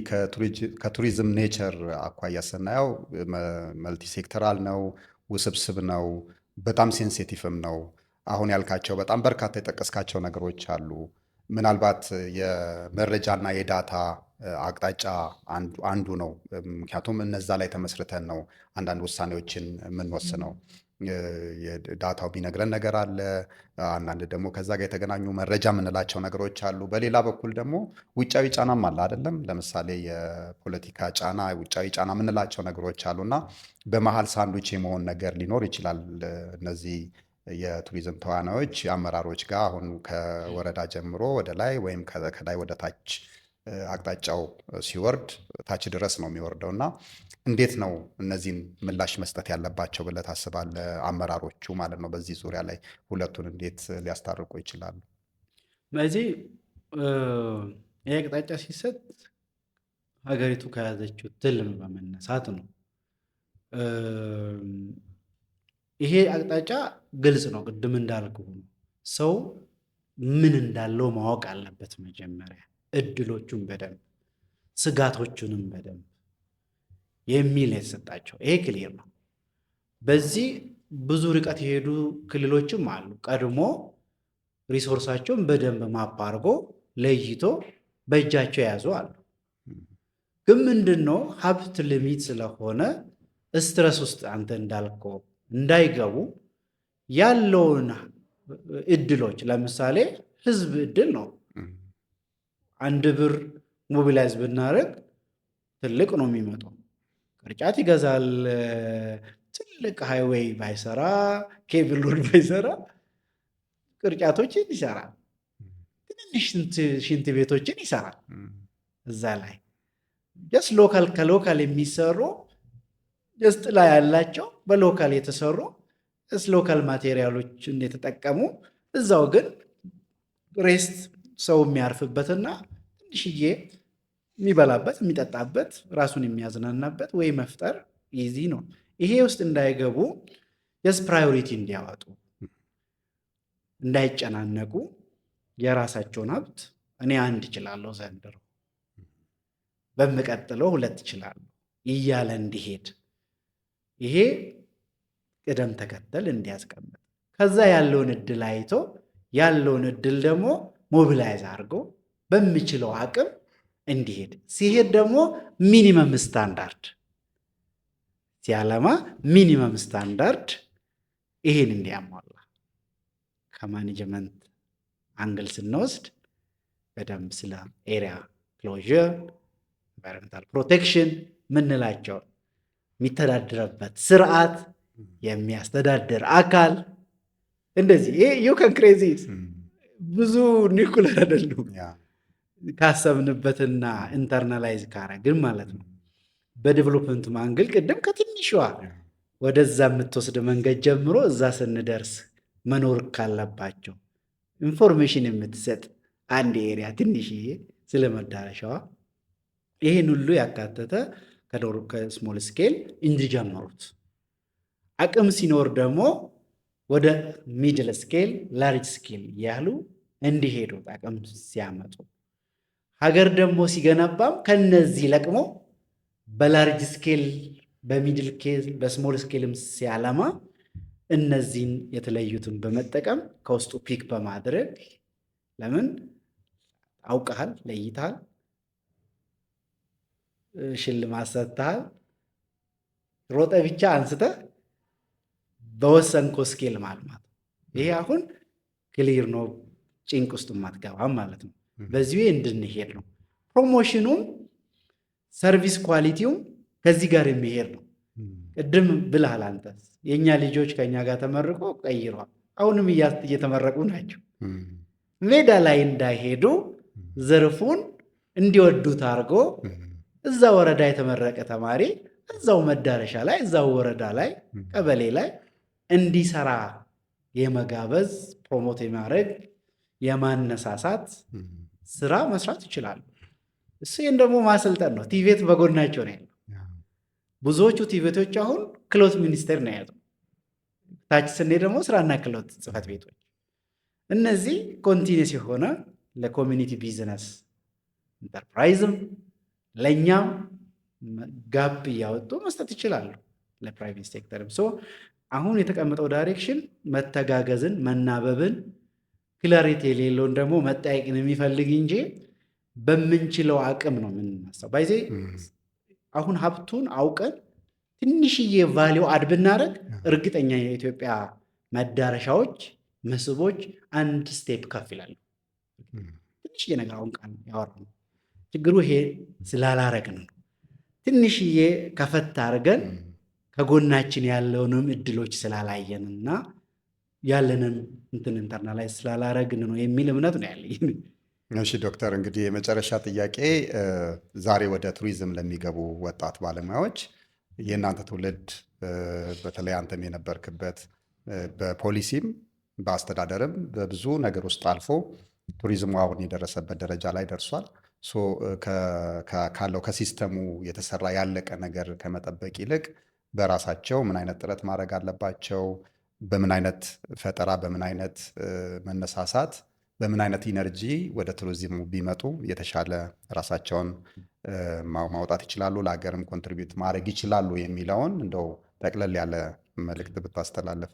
ከቱሪዝም ኔቸር አኳያ ስናየው መልቲ ሴክተራል ነው፣ ውስብስብ ነው፣ በጣም ሴንሲቲቭም ነው። አሁን ያልካቸው በጣም በርካታ የጠቀስካቸው ነገሮች አሉ። ምናልባት የመረጃና የዳታ አቅጣጫ አንዱ ነው። ምክንያቱም እነዛ ላይ ተመስርተን ነው አንዳንድ ውሳኔዎችን የምንወስነው። ዳታው ቢነግረን ነገር አለ። አንዳንድ ደግሞ ከዛ ጋር የተገናኙ መረጃ የምንላቸው ነገሮች አሉ። በሌላ በኩል ደግሞ ውጫዊ ጫናም አለ አይደለም? ለምሳሌ የፖለቲካ ጫና፣ ውጫዊ ጫና የምንላቸው ነገሮች አሉና በመሀል ሳንዱች የመሆን ነገር ሊኖር ይችላል። እነዚህ የቱሪዝም ተዋናዮች አመራሮች ጋር አሁን ከወረዳ ጀምሮ ወደ ላይ ወይም ከላይ ወደ ታች አቅጣጫው ሲወርድ ታች ድረስ ነው የሚወርደው እና እንዴት ነው እነዚህን ምላሽ መስጠት ያለባቸው ብለህ ታስባለህ? አመራሮቹ ማለት ነው። በዚህ ዙሪያ ላይ ሁለቱን እንዴት ሊያስታርቁ ይችላሉ? በዚህ ይህ አቅጣጫ ሲሰጥ ሀገሪቱ ከያዘችው ትልም በመነሳት ነው። ይሄ አቅጣጫ ግልጽ ነው። ቅድም እንዳልኩህ ነው። ሰው ምን እንዳለው ማወቅ አለበት መጀመሪያ፣ እድሎቹን በደንብ ስጋቶቹንም በደንብ የሚል የተሰጣቸው። ይሄ ክሊር ነው። በዚህ ብዙ ርቀት የሄዱ ክልሎችም አሉ። ቀድሞ ሪሶርሳቸውን በደንብ ማፕ አድርጎ ለይቶ በእጃቸው የያዙ አሉ። ግን ምንድን ነው ሀብት ሊሚት ስለሆነ ስትረስ ውስጥ አንተ እንዳልከው እንዳይገቡ ያለውን እድሎች፣ ለምሳሌ ህዝብ እድል ነው። 1 ብር ሞቢላይዝ ብናደርግ ትልቅ ነው የሚመጣው። ቅርጫት ይገዛል። ትልቅ ሃይዌይ ባይሰራ፣ ኬብል ሮድ ባይሰራ ቅርጫቶችን ይሰራል። ትንንሽ ሽንት ቤቶችን ይሰራል። እዛ ላይ ጀስት ሎካል ከሎካል የሚሰሩ ጀስት ላይ ያላቸው በሎካል የተሰሩ ሎካል ማቴሪያሎችን የተጠቀሙ እዛው ግን ሬስት ሰው የሚያርፍበትና ትንሽዬ የሚበላበት የሚጠጣበት ራሱን የሚያዝናናበት ወይ መፍጠር ኢዚ ነው። ይሄ ውስጥ እንዳይገቡ ፕራዮሪቲ እንዲያወጡ፣ እንዳይጨናነቁ የራሳቸውን ሀብት እኔ 1 እችላለሁ ዘንድሮ በምቀጥለው 2 እችላለሁ እያለ እንዲሄድ ይሄ ቅደም ተከተል እንዲያስቀምጥ፣ ከዛ ያለውን እድል አይቶ ያለውን እድል ደግሞ ሞቢላይዝ አድርጎ በሚችለው አቅም እንዲሄድ፣ ሲሄድ ደግሞ ሚኒመም ስታንዳርድ ሲያለማ ሚኒመም ስታንዳርድ ይሄን እንዲያሟላ ከማኔጅመንት አንግል ስንወስድ በደንብ ስለ ኤሪያ ክሎዥር፣ ኢንቫይሮንመንታል ፕሮቴክሽን ምንላቸው የሚተዳደርበት ስርዓት፣ የሚያስተዳድር አካል እንደዚህ ዩከን ክሬዚ ብዙ ኒኩለር አይደሉም ካሰብንበትና ኢንተርናላይዝ ካረግን ማለት ነው። በዴቨሎፕመንት ማንግል ቅድም ከትንሿ ወደዛ የምትወስድ መንገድ ጀምሮ እዛ ስንደርስ መኖር ካለባቸው ኢንፎርሜሽን የምትሰጥ አንድ ኤሪያ ትንሽዬ ስለ መዳረሻዋ ይህን ሁሉ ያካተተ ከስሞል ስኬል እንዲጀምሩት፣ አቅም ሲኖር ደግሞ ወደ ሚድል ስኬል ላርጅ ስኬል እያሉ እንዲሄዱ አቅም ሲያመጡ፣ ሀገር ደግሞ ሲገነባም ከነዚህ ለቅሞ በላርጅ ስኬል በሚድል ስኬል በስሞል ስኬልም ሲያለማ እነዚህን የተለዩትን በመጠቀም ከውስጡ ፒክ በማድረግ ለምን አውቀሃል፣ ለይተሃል፣ ሽልማት ሰጥተሃል፣ ሮጠ ብቻ አንስተህ በወሰንኮ ስኬል ማልማት። ይሄ አሁን ክሊር ነው፣ ጭንቅ ውስጥ ማትገባም ማለት ነው። በዚህ እንድንሄድ ነው። ፕሮሞሽኑም ሰርቪስ ኳሊቲውም ከዚህ ጋር የሚሄድ ነው። ቅድም ብልሃል አንተ የእኛ ልጆች ከእኛ ጋር ተመርቆ ቀይረዋል። አሁንም እየተመረቁ ናቸው። ሜዳ ላይ እንዳይሄዱ ዘርፉን እንዲወዱት አድርጎ እዛ ወረዳ የተመረቀ ተማሪ እዛው መዳረሻ ላይ እዛው ወረዳ ላይ ቀበሌ ላይ እንዲሰራ የመጋበዝ ፕሮሞት የማድረግ የማነሳሳት ስራ መስራት ይችላሉ። እሱ ይህን ደግሞ ማሰልጠን ነው። ቲቬት በጎናቸው ነው ያለው። ብዙዎቹ ቲቤቶች አሁን ክህሎት ሚኒስቴር ነው የያዙ። ታች ስንሄድ ደግሞ ስራና ክህሎት ጽህፈት ቤቶች። እነዚህ ኮንቲኒስ የሆነ ለኮሚኒቲ ቢዝነስ ኢንተርፕራይዝም ለእኛም ጋፕ እያወጡ መስጠት ይችላሉ፣ ለፕራይቬት ሴክተርም። አሁን የተቀመጠው ዳይሬክሽን መተጋገዝን፣ መናበብን፣ ክላሪቲ የሌለውን ደግሞ መጠያየቅን የሚፈልግ እንጂ በምንችለው አቅም ነው የምናስበው። ባይዜ አሁን ሀብቱን አውቀን ትንሽዬ ቫሊው አድ ብናደርግ እርግጠኛ የኢትዮጵያ መዳረሻዎች፣ መስህቦች አንድ ስቴፕ ከፍ ይላሉ። ትንሽዬ ነገር አሁን ቃል ያወራነው ችግሩ ይሄ ስላላረግን ነው። ትንሽዬ ከፈት አድርገን ከጎናችን ያለውንም እድሎች ስላላየንና ያለንን ኢንተርናላይዝ ስላላረግን ነው የሚል እምነት ነው ያለኝ። እሺ ዶክተር፣ እንግዲህ የመጨረሻ ጥያቄ ዛሬ ወደ ቱሪዝም ለሚገቡ ወጣት ባለሙያዎች የእናንተ ትውልድ በተለይ አንተም የነበርክበት በፖሊሲም በአስተዳደርም በብዙ ነገር ውስጥ አልፎ ቱሪዝሙ አሁን የደረሰበት ደረጃ ላይ ደርሷል። ካለው ከሲስተሙ የተሰራ ያለቀ ነገር ከመጠበቅ ይልቅ በራሳቸው ምን አይነት ጥረት ማድረግ አለባቸው? በምን አይነት ፈጠራ፣ በምን አይነት መነሳሳት፣ በምን አይነት ኢነርጂ ወደ ቱሪዝሙ ቢመጡ የተሻለ ራሳቸውን ማውጣት ይችላሉ፣ ለሀገርም ኮንትሪቢዩት ማድረግ ይችላሉ የሚለውን እንደው ጠቅለል ያለ መልእክት ብታስተላለፍ።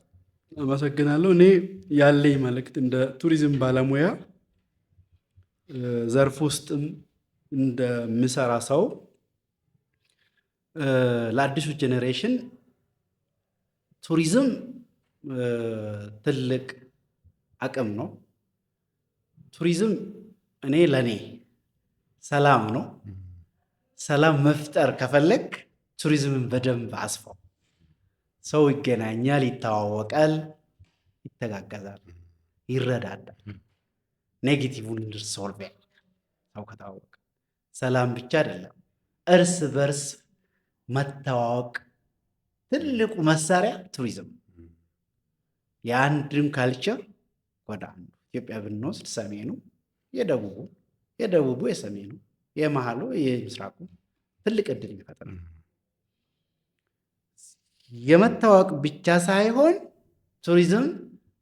አመሰግናለሁ። እኔ ያለኝ መልእክት እንደ ቱሪዝም ባለሙያ ዘርፍ ውስጥም እንደምሰራ ሰው ለአዲሱ ጄኔሬሽን ቱሪዝም ትልቅ አቅም ነው። ቱሪዝም ለእኔ ሰላም ነው። ሰላም መፍጠር ከፈለግ ቱሪዝምን በደንብ አስፋው። ሰው ይገናኛል፣ ይተዋወቃል፣ ይተጋገዛል፣ ይረዳዳል። ኔጌቲቭን ሶልቭ ሰው ከተዋወቀ ሰላም ብቻ አይደለም፣ እርስ በርስ መተዋወቅ ትልቁ መሳሪያ ቱሪዝም። የአንድን ካልቸር ወደ አንዱ ኢትዮጵያ ብንወስድ ሰሜኑ የደቡቡ የሰሜኑ፣ የመሃሉ የምስራቁ ትልቅ እድል ይፈጥራል። የመታወቅ ብቻ ሳይሆን ቱሪዝም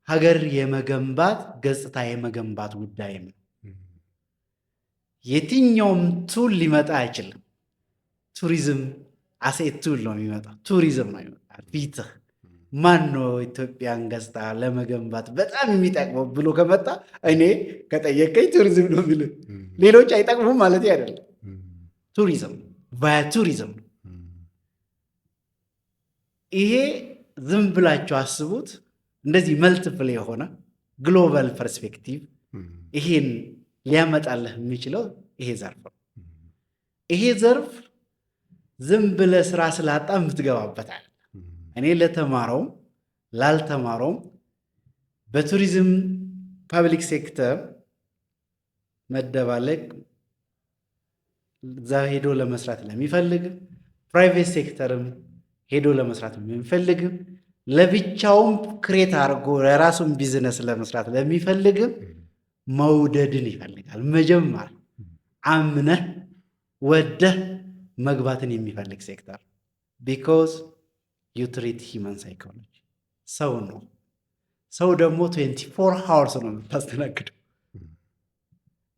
ሀገር የመገንባት ገጽታ የመገንባት ጉዳይም ነው። የትኛውም ቱል ሊመጣ አይችልም። ቱሪዝም አሴት ቱል ነው የሚመጣው። ቱሪዝም ነው የሚመጣ ፊትህ ማን ነው ኢትዮጵያን ገጽታ ለመገንባት በጣም የሚጠቅመው ብሎ ከመጣ እኔ ከጠየቀኝ ቱሪዝም ነው የሚል። ሌሎች አይጠቅሙም ማለት አይደለም። ቱሪዝም ቫያ ቱሪዝም ነው። ይሄ ዝም ብላችሁ አስቡት። እንደዚህ መልቲፕል የሆነ ግሎባል ፐርስፔክቲቭ ይሄን ሊያመጣልህ የሚችለው ይሄ ዘርፍ ነው። ይሄ ዘርፍ ዝም ብለህ ስራ ስላጣ የምትገባበታል። እኔ ለተማረውም ላልተማረውም በቱሪዝም ፐብሊክ ሴክተር መደባለቅ እዛ ሄዶ ለመስራት ለሚፈልግ፣ ፕራይቬት ሴክተርም ሄዶ ለመስራት የሚፈልግ፣ ለብቻውም ክሬት አድርጎ የራሱን ቢዝነስ ለመስራት ለሚፈልግ መውደድን ይፈልጋል። መጀመር አምነህ ወደህ መግባትን የሚፈልግ ሴክተር ቢኮዝ ዩ ትሪት ሂውማን ሳይኮሎጂ ሰው ነው። ሰው ደግሞ 24 ሃወርስ ነው የምታስተናግደው።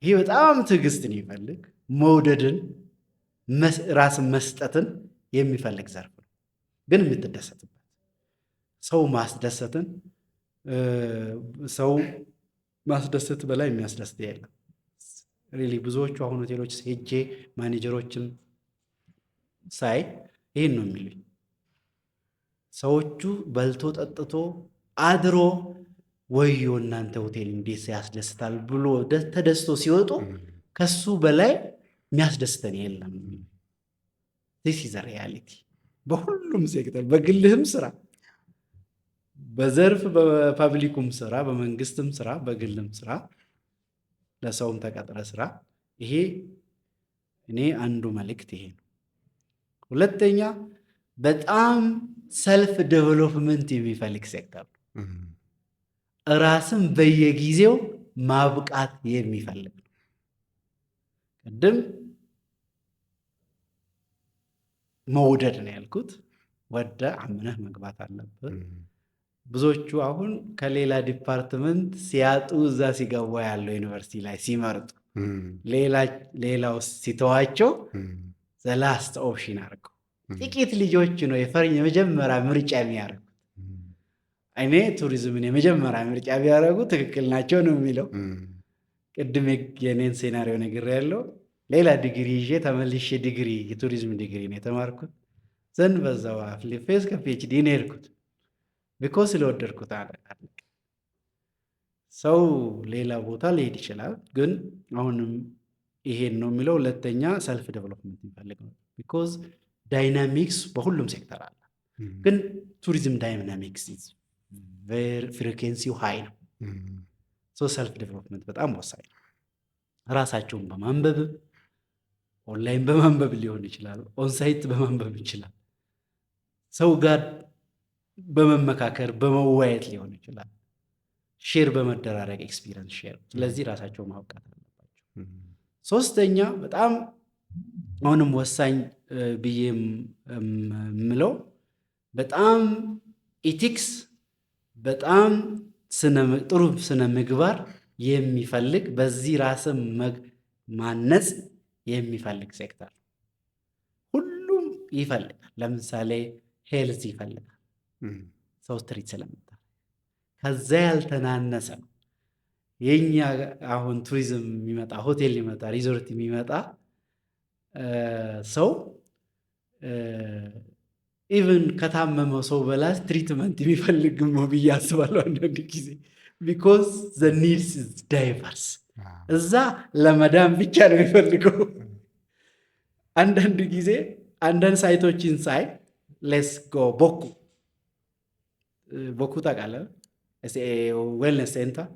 ይህ በጣም ትዕግስትን ይፈልግ፣ መውደድን፣ ራስን መስጠትን የሚፈልግ ዘርፍ ነው። ግን የምትደሰትበት ሰው ማስደሰትን ሰው ማስደሰት በላይ የሚያስደስት የለም። ሪሊ ብዙዎቹ አሁን ሆቴሎች ሄጄ ማኔጀሮችን ሳይ ይህን ነው የሚሉኝ። ሰዎቹ በልቶ ጠጥቶ አድሮ ወዮ እናንተ ሆቴል እንዴት ያስደስታል ብሎ ተደስቶ ሲወጡ ከሱ በላይ የሚያስደስተን የለም። ዚስ ኢዝ ሪያሊቲ። በሁሉም ሴክተር፣ በግልህም ስራ፣ በዘርፍ በፐብሊኩም ስራ፣ በመንግስትም ስራ፣ በግልም ስራ፣ ለሰውም ተቀጥረ ስራ። ይሄ እኔ አንዱ መልእክት ይሄ ነው። ሁለተኛ በጣም ሰልፍ ዴቨሎፕመንት የሚፈልግ ሴክተር ነው። ራስን በየጊዜው ማብቃት የሚፈልግ ነው። ቅድም መውደድ ነው ያልኩት። ወደ አምነህ መግባት አለብህ። ብዙዎቹ አሁን ከሌላ ዲፓርትመንት ሲያጡ እዛ ሲገባ ያለው ዩኒቨርሲቲ ላይ ሲመርጡ ሌላው ሲተዋቸው ዘላስት ኦፕሽን አድርገው ጥቂት ልጆች ነው የመጀመሪያ ምርጫ የሚያደርጉት። እኔ ቱሪዝምን የመጀመሪያ ምርጫ ቢያደርጉ ትክክል ናቸው ነው የሚለው። ቅድም የኔን ሴናሪዮ ነግሬያለሁ። ሌላ ዲግሪ ይዤ ተመልሼ የቱሪዝም ዲግሪ ነው የተማርኩት። ዘንድ በዛው አፍልፌ እስከ ፒኤችዲ ነው የሄድኩት። ቢኮዝ ስለወደድኩት አለ። ሰው ሌላ ቦታ ሊሄድ ይችላል፣ ግን አሁንም ይሄን ነው የሚለው። ሁለተኛ ሰልፍ ዴቨሎፕመንት የሚፈልግ ነው። ቢኮዝ ዳይናሚክስ በሁሉም ሴክተር አለ፣ ግን ቱሪዝም ዳይናሚክስ ፍሪኩዌንሲው ሃይ ነው። ሰልፍ ዴቨሎፕመንት በጣም ወሳኝ ነው። ራሳቸውን በማንበብ ኦንላይን በማንበብ ሊሆን ይችላል፣ ኦንሳይት በማንበብ ይችላል፣ ሰው ጋር በመመካከር በመወያየት ሊሆን ይችላል፣ ሼር በመደራረግ ኤክስፒሪየንስ ሼር። ስለዚህ ራሳቸው ማውቃት አለባቸው። ሶስተኛ በጣም አሁንም ወሳኝ ብዬ የምለው በጣም ኢቲክስ፣ በጣም ጥሩ ስነ ምግባር የሚፈልግ በዚህ ራስን ማነጽ የሚፈልግ ሴክተር ሁሉም ይፈልጋል። ለምሳሌ ሄልዝ ይፈልጋል፣ ሰው ትሪት ስለምታል ከዛ ያልተናነሰ ነው። የኛ አሁን ቱሪዝም የሚመጣ ሆቴል የሚመጣ ሪዞርት የሚመጣ ሰው ኢቭን ከታመመው ሰው በላይ ትሪትመንት የሚፈልግ ብዬ አስባለሁ አንዳንድ ጊዜ። ቢኮዝ ዘ ኒድስ ኢዝ ዳይቨርስ። እዛ ለመዳን ብቻ ነው የሚፈልገው። አንዳንድ ጊዜ አንዳንድ ሳይቶችን ሳይ ሌስ ጎ ቦኩ ታውቃለህ? ዌልነስ ሴንተር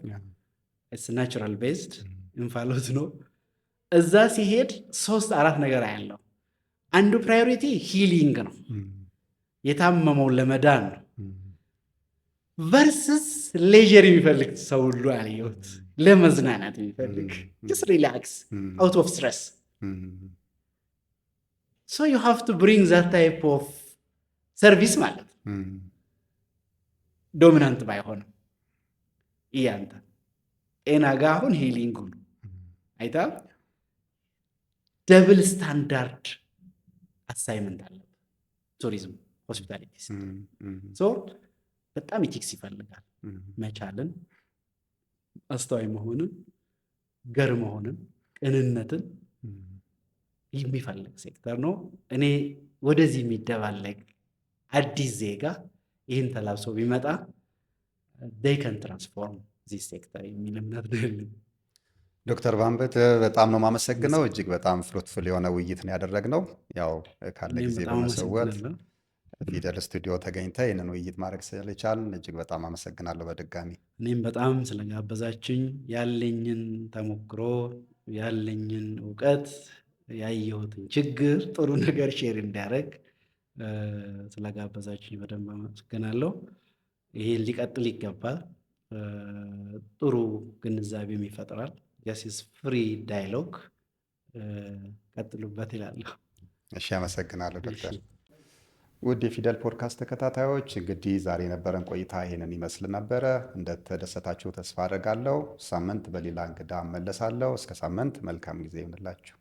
ናቹራል ቤዝድ እንፋሎት ነው። እዛ ሲሄድ 3-4 ነገር ያለው አንዱ ፕራዮሪቲ ሂሊንግ ነው፣ የታመመው ለመዳን ነው። ቨርስስ ሌዥር የሚፈልግ ሰው ሁሉ አየሁት፣ ለመዝናናት የሚፈልግ ጀስት ሪላክስ አውት ኦፍ ስትረስ። ሶ ዩ ሃቭ ቱ ብሪንግ ዛት ታይፕ ኦፍ ሰርቪስ ማለት ዶሚናንት ባይሆንም እያንተ ጤና ጋ አሁን ሂሊንግ ነው አይታ ደብል ስታንዳርድ አሳይመንት አለ ቱሪዝም ሆስፒታሊቲ። ሶ በጣም ኢቲክስ ይፈልጋል፣ መቻልን፣ አስተዋይ መሆንን፣ ገር መሆንን፣ ቅንነትን የሚፈልግ ሴክተር ነው። እኔ ወደዚህ የሚደባለቅ አዲስ ዜጋ ይህን ተላብሶ ቢመጣ they can transform this sector የሚል እምነት ነው ያለኝ። ዶክተር ባንበት በጣም ነው የማመሰግነው። እጅግ በጣም ፍሩትፉል የሆነ ውይይት ነው ያደረግነው። ያው ካለ ጊዜ በመሰወት ፊደል ስቱዲዮ ተገኝተ ይህንን ውይይት ማድረግ ስለቻልን እጅግ በጣም አመሰግናለሁ በድጋሚ። እኔም በጣም ስለጋበዛችኝ ያለኝን ተሞክሮ ያለኝን እውቀት ያየሁትን ችግር ጥሩ ነገር ሼር እንዲያደርግ ስለጋበዛችኝ በደንብ አመሰግናለሁ። ይሄ ሊቀጥል ይገባል። ጥሩ ግንዛቤም ይፈጥራል። ስ ፍሪ ዳይሎግ ቀጥሉበት ይላለሁ። እሺ፣ አመሰግናለሁ ዶክተር። ውድ የፊደል ፖድካስት ተከታታዮች እንግዲህ ዛሬ የነበረን ቆይታ ይሄንን ይመስል ነበረ። እንደተደሰታችሁ ተስፋ አደርጋለሁ። ሳምንት በሌላ እንግዳ እመለሳለሁ። እስከ ሳምንት መልካም ጊዜ ይሁንላችሁ።